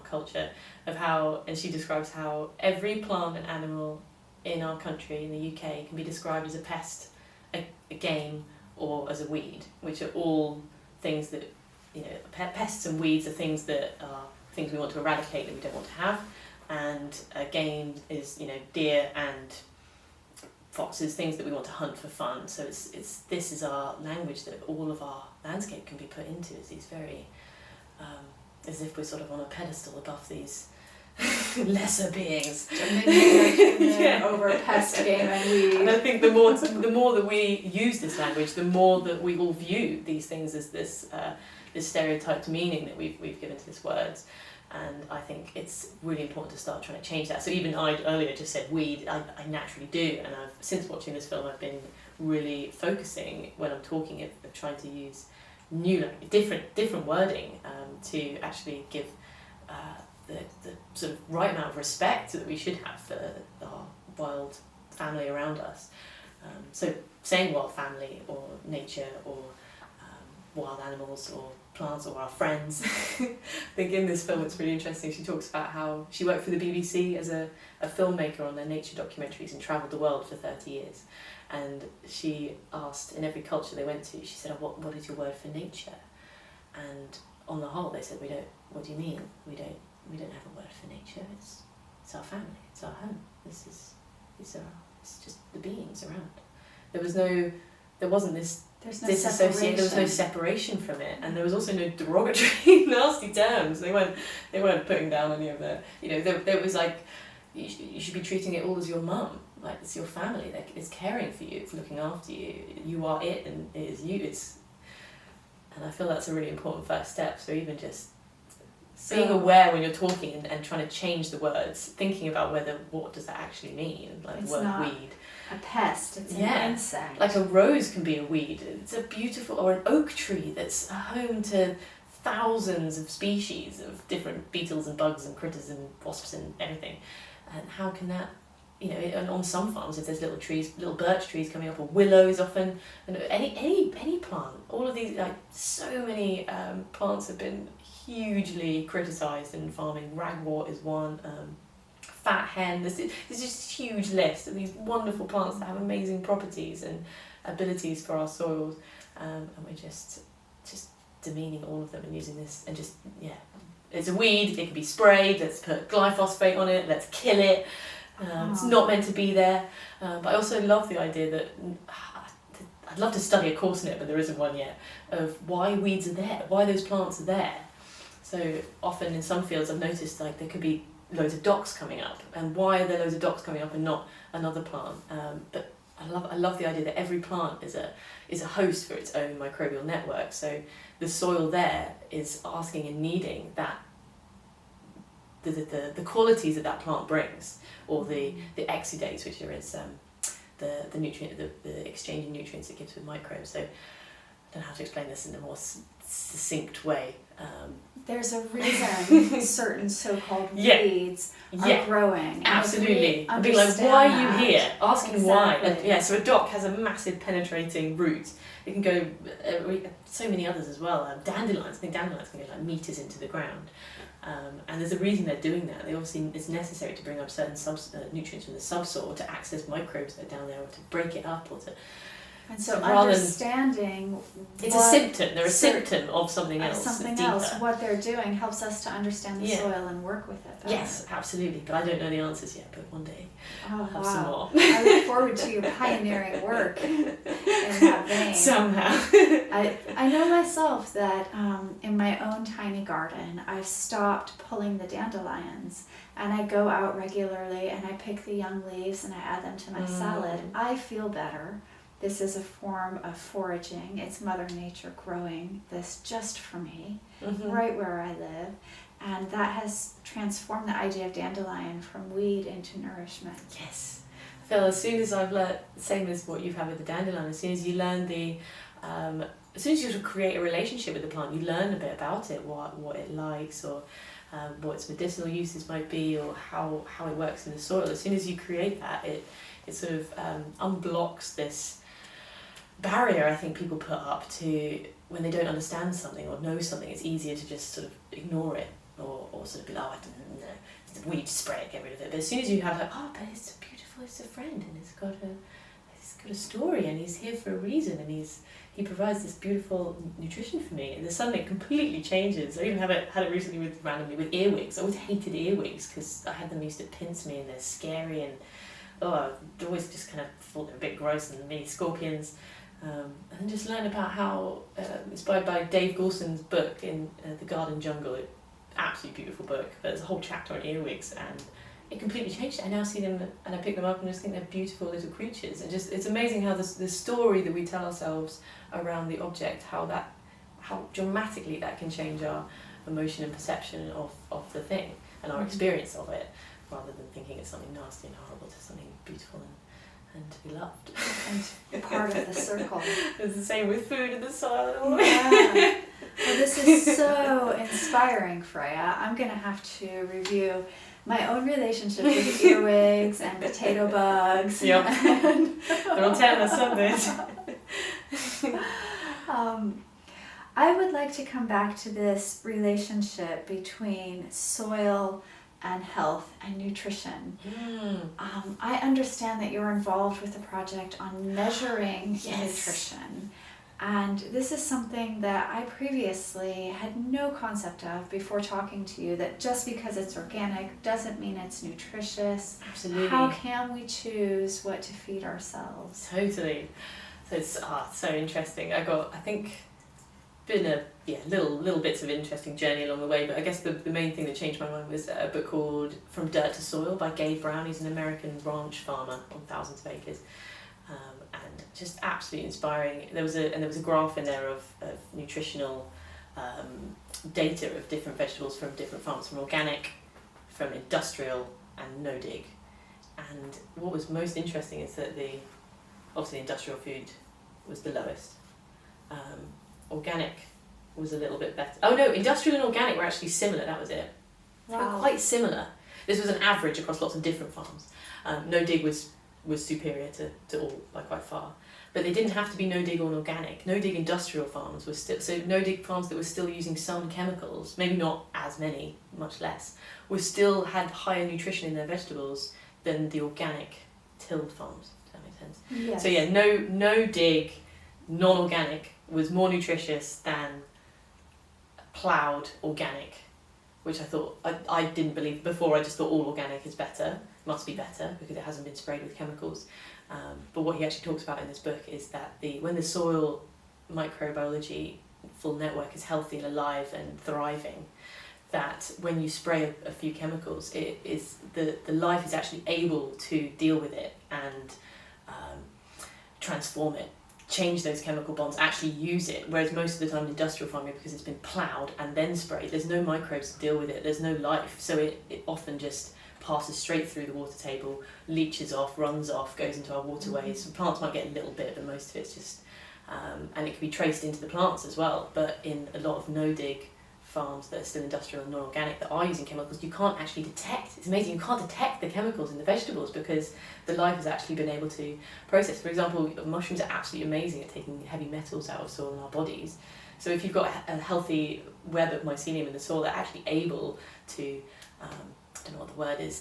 culture, of how, and she describes how every plant and animal in our country, in the UK, can be described as a pest, a game, or as a weed, which are all things that, pests and weeds are things that are things we want to eradicate that we don't want to have, and a game is, deer and foxes, things that we want to hunt for fun. So this is our language that all of our landscape can be put into, is these very as if we're sort of on a pedestal above these lesser beings. Over pest, game and weed. And I think the more that we use this language, the more that we all view these things as this stereotyped meaning that we've given to these words. And I think it's really important to start trying to change that. So even I earlier just said weed, I naturally do, and since watching this film I've been really focusing when I'm talking of trying to use new different wording to actually give the sort of right amount of respect that we should have for our wild family around us. So saying wild family or nature or wild animals or plants or our friends. I think in this film it's really interesting. She talks about how she worked for the BBC as a filmmaker on their nature documentaries and travelled the world for 30 years. And she asked, in every culture they went to, she said, what is your word for nature? on the whole, they said, what do you mean? We don't have a word for nature. It's our family. It's our home. It's just the beings around. There wasn't this disassociation. There was no separation from it, and there was also no derogatory, nasty terms. They weren't putting down any of the. There was like, you should be treating it all as your mum. Like, it's your family. Like, it's caring for you. It's looking after you. You are it, and it is you. And I feel that's a really important first step. So even just being aware when you're talking and trying to change the words, thinking about what does that actually mean, like the word weed. A pest, it's an insect. Like a rose can be a weed. It's a beautiful, or an oak tree that's a home to thousands of species of different beetles and bugs and critters and wasps and everything. And how can that, and on some farms, if there's little birch trees coming up, or willows often, and any plant, all of these, like, so many plants have been hugely criticised in farming. Ragwort is one, fat hen, there's just a huge list of these wonderful plants that have amazing properties and abilities for our soils, and we're just demeaning all of them and using this, and it's a weed, it can be sprayed, let's put glyphosate on it, let's kill it. It's not meant to be there, but I also love the idea that I'd love to study a course in it, but there isn't one yet, of why weeds are there, why those plants are there. So often in some fields I've noticed, like, there could be loads of docks coming up, and why are there loads of docks coming up and not another plant? But I love the idea that every plant is a host for its own microbial network. So the soil there is asking and needing that the qualities that plant brings, or the exudates, which are the nutrient, the exchanging nutrients it gives with microbes. So I don't know how to explain this in a more succinct way. There's a reason certain so-called weeds are growing. Absolutely. Being like, why are you here? Asking why. And, so a dock has a massive penetrating root. It can go, so many others as well. Dandelions, I think dandelions can go like meters into the ground. And there's a reason they're doing that. It's necessary to bring up certain nutrients from the subsoil to access microbes that are down there, or to break it up, or to. And so understanding it's a symptom. They're a symptom of something else. Something else. What they're doing helps us to understand the soil and work with it better. Yes, absolutely. But I don't know the answers yet. But one day I'll have some more. I look forward to your pioneering work in that vein. Somehow. I know myself that in my own tiny garden, I've stopped pulling the dandelions, and I go out regularly and I pick the young leaves and I add them to my salad. I feel better. This is a form of foraging. It's Mother Nature growing this just for me, right where I live. And that has transformed the idea of dandelion from weed into nourishment. Yes. I feel as soon as I've learned, same as what you've had with the dandelion, as soon as you learn as soon as you sort of create a relationship with the plant, you learn a bit about it, what it likes, or what its medicinal uses might be, or how it works in the soil. As soon as you create that, it sort of unblocks this barrier I think people put up to when they don't understand something or know something. It's easier to just sort of ignore it, or sort of be like, I don't know, it's a weed, spray it, get rid of it. But as soon as you have like, but it's beautiful, it's a friend, and it's got a story, and he's here for a reason, and he provides this beautiful nutrition for me, and suddenly it completely changes. I even had it recently randomly with earwigs. I always hated earwigs because I had them used to pinch me, and they're scary, and I always just kind of thought they were a bit gross, and mini scorpions. And then just learn about how, inspired by Dave Goulson's book in The Garden Jungle, absolutely beautiful book, but there's a whole chapter on earwigs, and it completely changed it. I now see them and I pick them up and just think they're beautiful little creatures. And just, it's amazing how the story that we tell ourselves around the object, how dramatically that can change our emotion and perception of the thing and our experience of it, rather than thinking it's something nasty and horrible, to something beautiful and to be loved. And part of the circle. It's the same with food and the soil and all Yeah. Well, this is so inspiring, Freya. I'm going to have to review my own relationship with earwigs and potato bugs. Yep. They're all telling us something. I would like to come back to this relationship between soil and health and nutrition. I understand that you're involved with a project on measuring nutrition. And this is something that I previously had no concept of before talking to you, that just because it's organic doesn't mean it's nutritious. Absolutely. How can we choose what to feed ourselves? Totally. So it's so interesting. I think been little bits of interesting journey along the way, but I guess the main thing that changed my mind was a book called From Dirt to Soil by Gabe. He's an American ranch farmer on thousands of acres, and just absolutely inspiring. There was a graph in there of nutritional data of different vegetables from different farms, from organic, from industrial, and no dig. And what was most interesting is that obviously industrial food was the lowest. Organic was a little bit better. Oh no, industrial and organic were actually similar, that was it. They were quite similar. This was an average across lots of different farms. No dig was superior to all by quite far. But they didn't have to be no dig or organic. No dig industrial farms were still, so no dig farms that were still using some chemicals, maybe not as many, much less, still had higher nutrition in their vegetables than the organic tilled farms. Does that make sense? Yes. So yeah, no dig, non-organic was more nutritious than ploughed organic, which I thought, I didn't believe before. I just thought all organic is better, must be better because it hasn't been sprayed with chemicals. But what he actually talks about in this book is that when the soil microbiology full network is healthy and alive and thriving, that when you spray a few chemicals, it is the life is actually able to deal with it and transform it, change those chemical bonds, actually use it. Whereas most of the time in industrial farming, because it's been ploughed and then sprayed, there's no microbes to deal with it, there's no life, so it often just passes straight through the water table, leaches off, runs off, goes into our waterways. So plants might get a little bit, but most of it's just and it can be traced into the plants as well. But in a lot of no-dig farms that are still industrial and non-organic that are using chemicals, you can't actually detect. It's amazing, you can't detect the chemicals in the vegetables because the life has actually been able to process. For example, mushrooms are absolutely amazing at taking heavy metals out of soil in our bodies. So if you've got a healthy web of mycelium in the soil, they're actually able to, I don't know what the word is,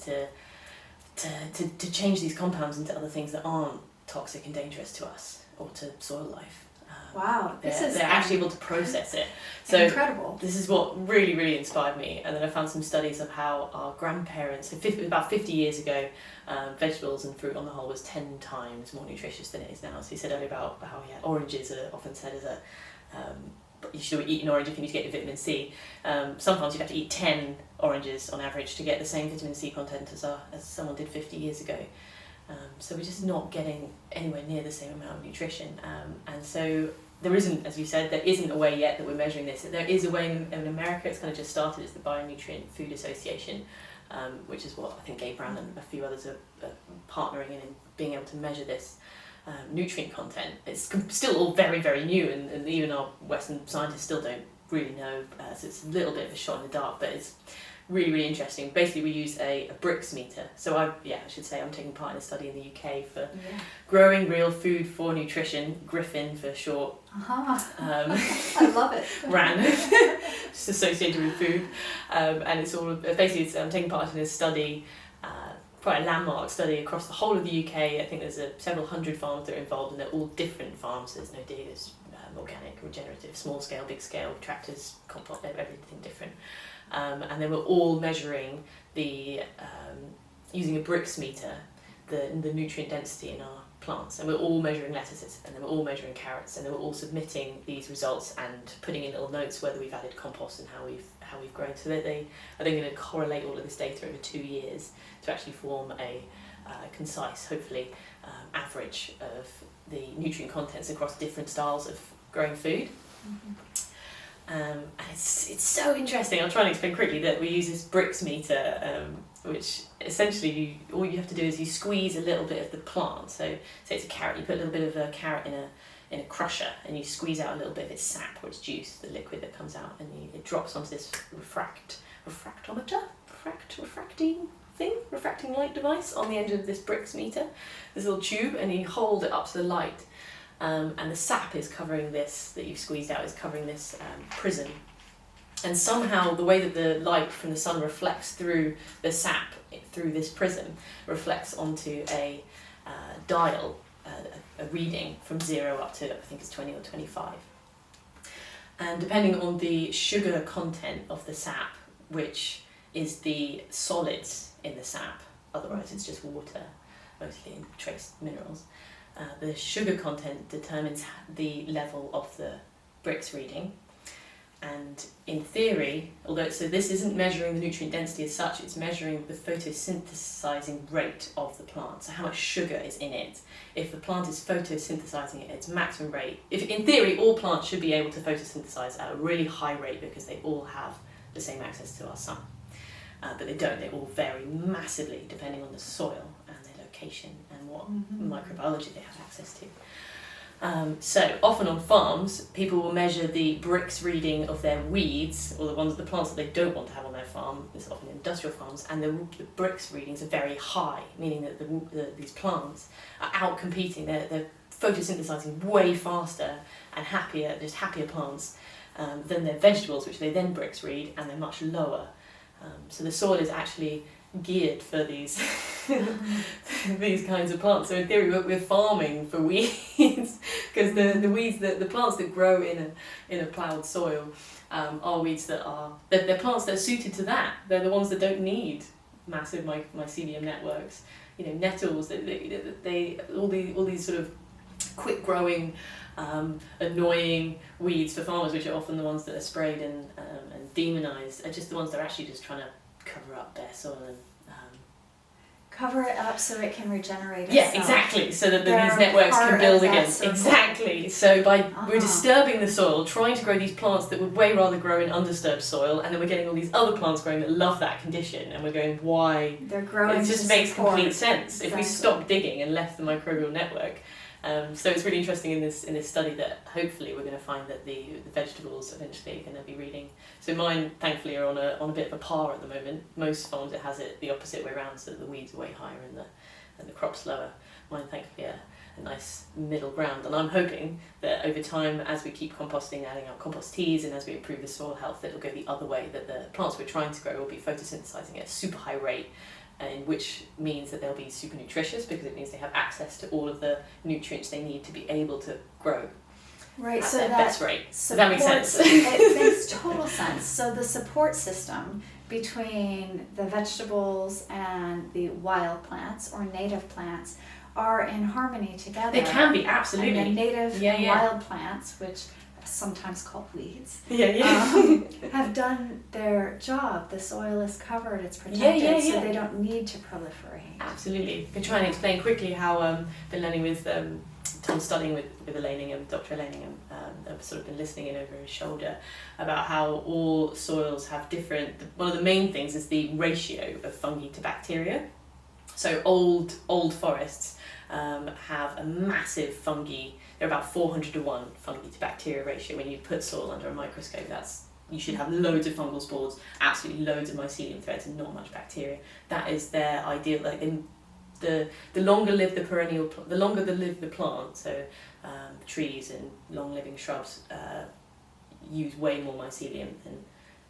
to change these compounds into other things that aren't toxic and dangerous to us or to soil life. Wow, they're actually able to process it. So incredible. This is what really, really inspired me. And then I found some studies of how our grandparents, about 50 years ago, vegetables and fruit on the whole was 10 times more nutritious than it is now. So he said earlier about how oranges are often said as you should eat an orange if you need to get your vitamin C. Sometimes you'd have to eat 10 oranges on average to get the same vitamin C content as someone did 50 years ago. So we're just not getting anywhere near the same amount of nutrition. And so there isn't, as you said, there isn't a way yet that we're measuring this. There is a way in America, it's kind of just started, it's the Bionutrient Food Association, which is what I think Gabe and a few others are partnering in being able to measure this nutrient content. It's still all very, very new, and even our Western scientists still don't really know, so it's a little bit of a shot in the dark, but it's really, really interesting. Basically, we use a Brix meter. So I should say I'm taking part in a study in the UK for growing real food for nutrition, Griffin for short. I love it. RAN, just associated with food. And it's all, basically I'm taking part in a study, quite a landmark study across the whole of the UK. I think there's several hundred farms that are involved, and they're all different farms. There's no dig, there's organic, regenerative, small scale, big scale, tractors, compost, everything different. And they were all measuring using a Brix meter, the nutrient density in our plants, and we're all measuring lettuces, and they were all measuring carrots, and they were all submitting these results and putting in little notes whether we've added compost and how we've grown. So they are then going to correlate all of this data over 2 years to actually form a concise, hopefully, average of the nutrient contents across different styles of growing food. Mm-hmm. And it's so interesting. I'll try and explain quickly that we use this Brix meter, which essentially all you have to do is you squeeze a little bit of the plant. So say it's a carrot, you put a little bit of a carrot in a crusher, and you squeeze out a little bit of its sap or its juice, the liquid that comes out, and it drops onto this refracting light device on the end of this Brix meter, this little tube, and you hold it up to the light. And the sap is covering this, that you've squeezed out, is covering this prism. And somehow the way that the light from the sun reflects through the sap, through this prism, reflects onto a dial a reading from 0 up to, I think it's 20 or 25. And depending on the sugar content of the sap, which is the solids in the sap, otherwise it's just water, mostly trace minerals, the sugar content determines the level of the Brix reading. And in theory, although so this isn't measuring the nutrient density as such, it's measuring the photosynthesizing rate of the plant, so how much sugar is in it. If the plant is photosynthesizing at its maximum rate, if in theory all plants should be able to photosynthesize at a really high rate because they all have the same access to our sun. But they don't, they all vary massively depending on the soil and their location and what microbiology they have access to. So often on farms, people will measure the Brix reading of their weeds, or the plants that they don't want to have on their farm. This is often industrial farms, and the Brix readings are very high, meaning that these plants are out competing. They're photosynthesizing way faster and happier, just happier plants than their vegetables, which they then Brix read, and they're much lower. So the soil is actually geared for these these kinds of plants. So in theory, we're farming for weeds because the weeds, the plants that grow in a ploughed soil are weeds that are they're plants that are suited to that. They're the ones that don't need massive mycelium networks. You know, nettles. They all these sort of quick growing, annoying weeds for farmers, which are often the ones that are sprayed and demonized, are just the ones that are actually just trying to cover up their soil and cover it up so it can regenerate itself. Yeah, exactly. So that these networks can build again. Exactly. So we're disturbing the soil, trying to grow these plants that would way rather grow in undisturbed soil, and then we're getting all these other plants growing that love that condition, and we're going, why? They're growing. It just makes complete sense Exactly. if we stop digging and left the microbial network. So it's really interesting in this study that hopefully we're going to find that the vegetables eventually are going to be reading. So mine thankfully are on a bit of a par at the moment. Most farms it has it the opposite way around, so that the weeds are way higher and the crops lower. Mine thankfully are a nice middle ground, and I'm hoping that over time, as we keep composting, adding our compost teas, and as we improve the soil health, that it'll go the other way, that the plants we're trying to grow will be photosynthesizing at a super high rate, and which means that they'll be super nutritious because it means they have access to all of the nutrients they need to be able to grow. Right, at so their that best rate. Does that make sense? It makes total sense. So the support system between the vegetables and the wild plants or native plants are in harmony together. They can be, absolutely. And the native and wild plants, which are sometimes called weeds, have done their job. The soil is covered, it's protected, so they don't need to proliferate. Absolutely. I can try and explain quickly how I've been learning with Tom, studying with Elaningham, Dr. Elaningham. I've sort of been listening in over his shoulder about how all soils have different. One of the main things is the ratio of fungi to bacteria. So old forests have a massive fungi. They're about 400 to 1 fungi to bacteria ratio. When you put soil under a microscope, you should have loads of fungal spores, absolutely loads of mycelium threads, and not much bacteria. That is their ideal. Like the longer live the longer live the plant. So trees and long living shrubs use way more mycelium than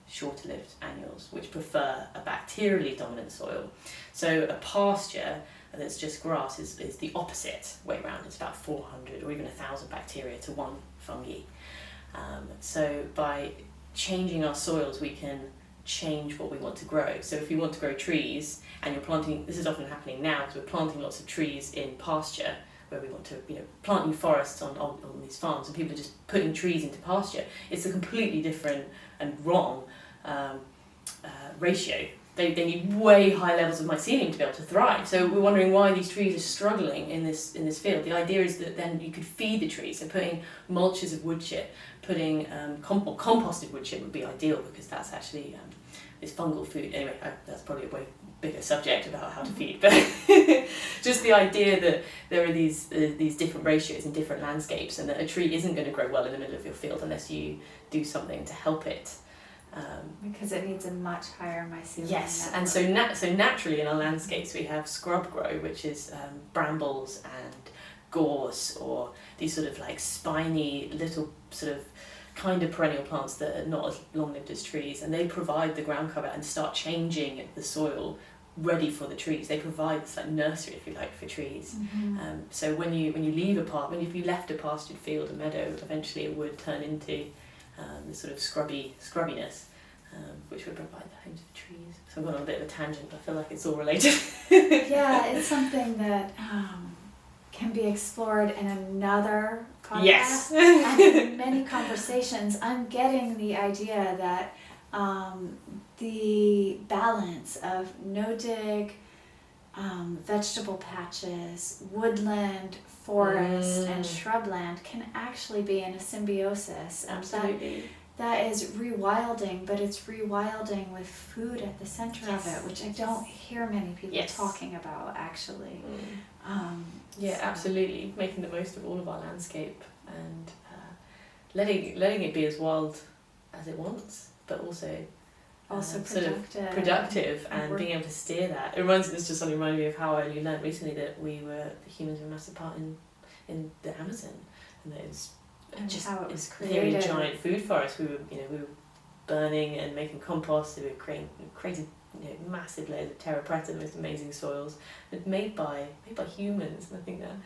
shorter lived annuals, which prefer a bacterially dominant soil. So a pasture that's just grass is the opposite way around. It's about 400 or even 1,000 bacteria to 1 fungi. So by changing our soils, we can change what we want to grow. So if you want to grow trees and you're planting, this is often happening now because we're planting lots of trees in pasture where we want to plant new forests on these farms, and people are just putting trees into pasture. It's a completely different and wrong ratio. They need way high levels of mycelium to be able to thrive. So we're wondering why these trees are struggling in this field. The idea is that then you could feed the trees. So putting mulches of wood chip, putting composted wood chip would be ideal because that's actually this fungal food. Anyway, that's probably a way bigger subject about how to feed. But just the idea that there are these different ratios in different landscapes, and that a tree isn't going to grow well in the middle of your field unless you do something to help it. Because it needs a much higher mycelium network. And so naturally in our landscapes we have scrub grow, which is brambles and gorse, or these sort of like spiny little sort of kind of perennial plants that are not as long-lived as trees, and they provide the ground cover and start changing the soil ready for the trees. They provide this like nursery, if you like, for trees. Mm-hmm. So when you leave if you left a pastured field, a meadow, eventually it would turn into this sort of scrubbiness, which would provide the home to the trees. So I'm going on a bit of a tangent, but I feel like it's all related. Yeah, it's something that can be explored in another podcast. Yes. And in many conversations, I'm getting the idea that the balance of no-dig, vegetable patches, woodland, forest, and shrubland can actually be in a symbiosis. Absolutely. That is rewilding, but it's rewilding with food at the center of it, which I don't hear many people talking about, actually. Yeah, absolutely. Making the most of all of our landscape and letting it be as wild as it wants, but also productive and being able to steer that. This just suddenly reminded me of how I only learned recently that the humans were a massive part in the Amazon, and that it's just how it was very created. giant food forests. We were burning and making compost. We were created massive layers of terra preta, the most amazing soils, but made by humans. And I think that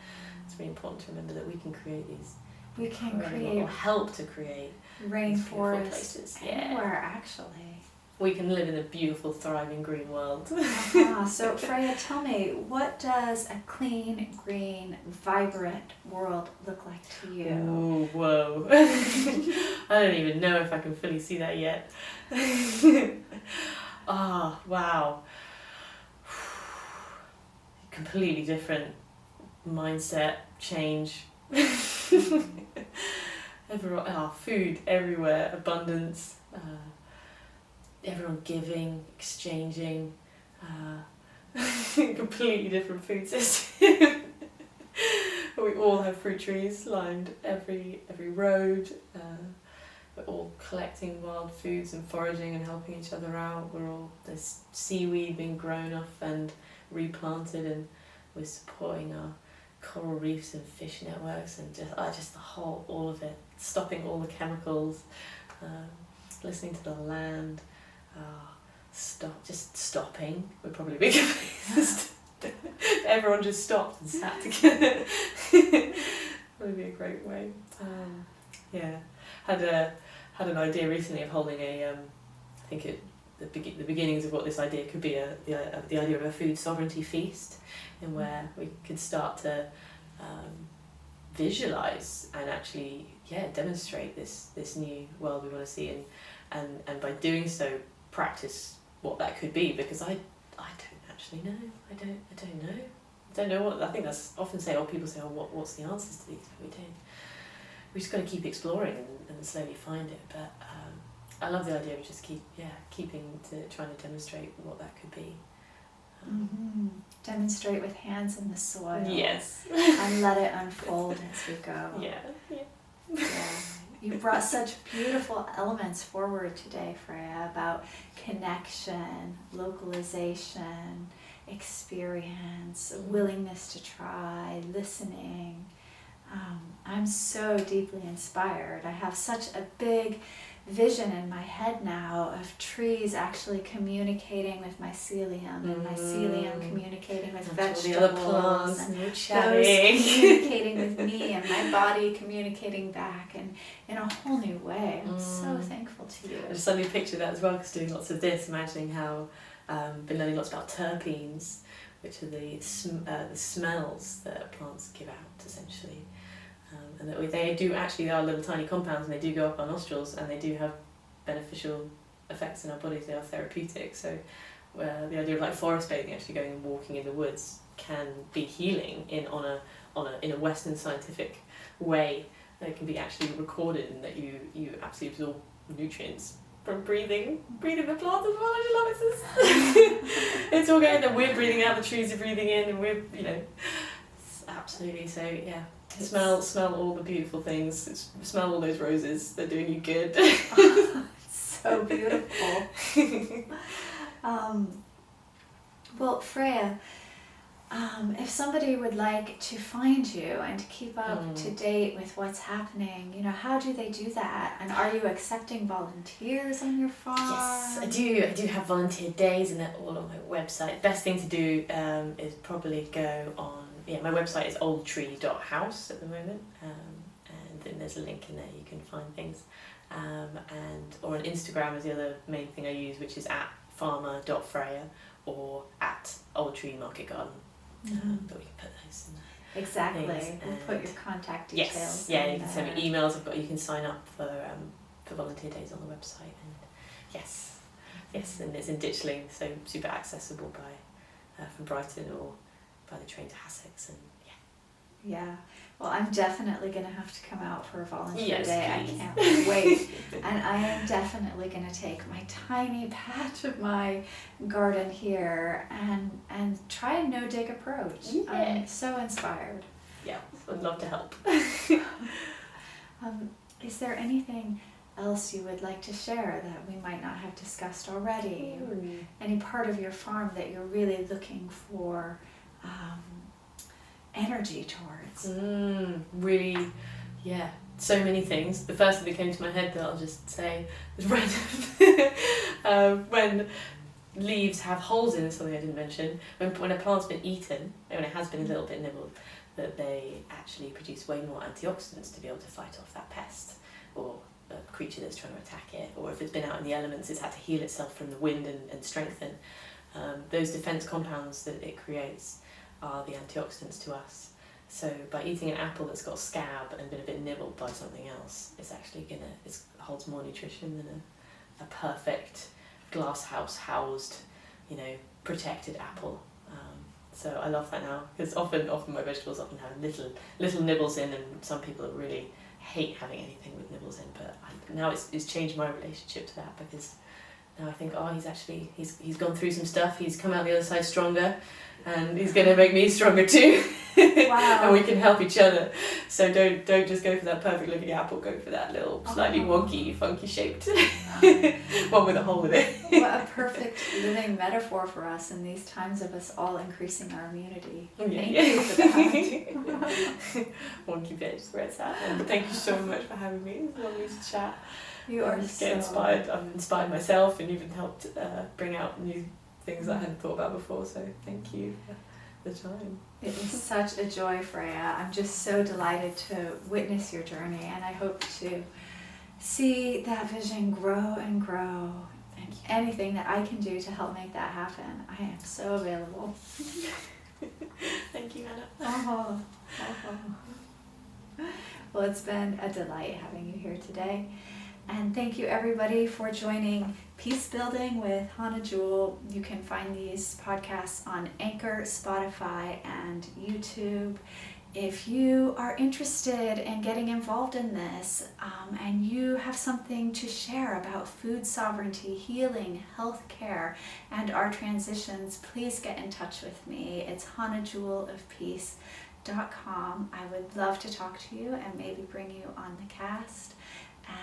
it's really important to remember that we can create these. We can create or help to create rainforests anywhere, actually. We can live in a beautiful, thriving green world. So Freya, tell me, what does a clean, green, vibrant world look like to you? Ooh, whoa. I don't even know if I can fully see that yet. Wow. Completely different mindset change. Food everywhere, abundance, everyone giving, exchanging, completely different food system. We all have fruit trees lined every road. We're all collecting wild foods and foraging and helping each other out. There's seaweed being grown off and replanted, and we're supporting our coral reefs and fish networks, and just all of it, stopping all the chemicals, listening to the land, stopping would probably be good. Everyone just stopped and sat together. That would be a great way. Had an idea recently of holding a the beginnings of what this idea could be, the idea of a food sovereignty feast, in where we could start to visualize and actually demonstrate this new world we want to see, and by doing so practice what that could be, because I don't actually know. I don't know what. I think that's often people say, what's the answers to these, but we don't. We just got to keep exploring and slowly find it. But I love the idea of just trying to demonstrate what that could be. Demonstrate with hands in the soil. Yes. And let it unfold as we go. Yeah. You brought such beautiful elements forward today, Freya, about connection, localization, experience, willingness to try, listening. I'm so deeply inspired. I have such a big vision in my head now of trees actually communicating with mycelium, and mycelium communicating with vegetables, the other plants, and those communicating with me, and my body communicating back, and in a whole new way. I'm so thankful to you. I just suddenly picture that as well, because doing lots of this, imagining how been learning lots about terpenes, which are the smells that plants give out, essentially. And that they are little tiny compounds, and they do go up our nostrils, and they do have beneficial effects in our bodies. They are therapeutic. So the idea of forest bathing, actually going and walking in the woods, can be healing in a Western scientific way. That can be actually recorded, and that you absolutely absorb nutrients from breathing the plants as well. I just love it. It's all going, that we're breathing out, the trees are breathing in, and we're absolutely. So yeah. Smell all the beautiful things. Smell all those roses. They're doing you good. So beautiful. Well, Freya, if somebody would like to find you and to keep up to date with what's happening, how do they do that? And are you accepting volunteers on your farm? Yes, I do have volunteer days, and they're all on my website. Best thing to do is probably go on, my website is oldtree.house at the moment, and then there's a link in there you can find things. Or on Instagram is the other main thing I use, which is at farmer.freya or at Old Tree Market Garden. But we can put those in there. Exactly. We'll put your contact details. Yes, yeah, you can send me emails. You can sign up for volunteer days on the website, and yes, and it's in Ditchling, so super accessible from Brighton or by the train to Hassocks, and yeah. Well, I'm definitely going to have to come out for a volunteer Yes, day. please. I can't wait. And I am definitely going to take my tiny patch of my garden here and try a no-dig approach. Yeah. I'm so inspired. Yeah, I'd love to help. Is there anything else you would like to share that we might not have discussed already? Or any part of your farm that you're really looking for energy towards? Really, so many things. The first thing that came to my head that I'll just say is random. When leaves have holes in, something I didn't mention, when a plant's been eaten, when it has been a little bit nibbled, that they actually produce way more antioxidants to be able to fight off that pest or a creature that's trying to attack it, or if it's been out in the elements, it's had to heal itself from the wind and strengthen. Those defense compounds that it creates are the antioxidants to us. So by eating an apple that's got a scab and been a bit nibbled by something else, it's actually it holds more nutrition than a perfect glass house housed, protected apple. So I love that now, because often my vegetables often have little nibbles in, and some people really hate having anything with nibbles in. But now it's changed my relationship to that, because now I think, he's gone through some stuff. He's come out the other side stronger, and he's going to make me stronger too. Wow. And we can help each other. So don't just go for that perfect looking apple. Go for that little slightly wonky, funky shaped one with a hole in it. What a perfect living metaphor for us in these times of us all increasing our immunity. Thank you for that. Wonky bitch, where it's at. And thank you so much for having me. It's lovely to chat. You are Get inspired. I've inspired myself and even helped bring out new things that I hadn't thought about before. So thank you for the time. It is such a joy, Freya. I'm just so delighted to witness your journey, and I hope to see that vision grow and grow. And anything that I can do to help make that happen, I am so available. Thank you, Hannah. Well, it's been a delight having you here today. And thank you everybody for joining Peace Building with Hannah Jewell. You can find these podcasts on Anchor, Spotify, and YouTube. If you are interested in getting involved in this and you have something to share about food sovereignty, healing, healthcare, and our transitions, please get in touch with me. It's hannahjewellofpeace.com. I would love to talk to you and maybe bring you on the cast.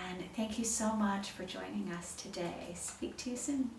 And thank you so much for joining us today. Speak to you soon.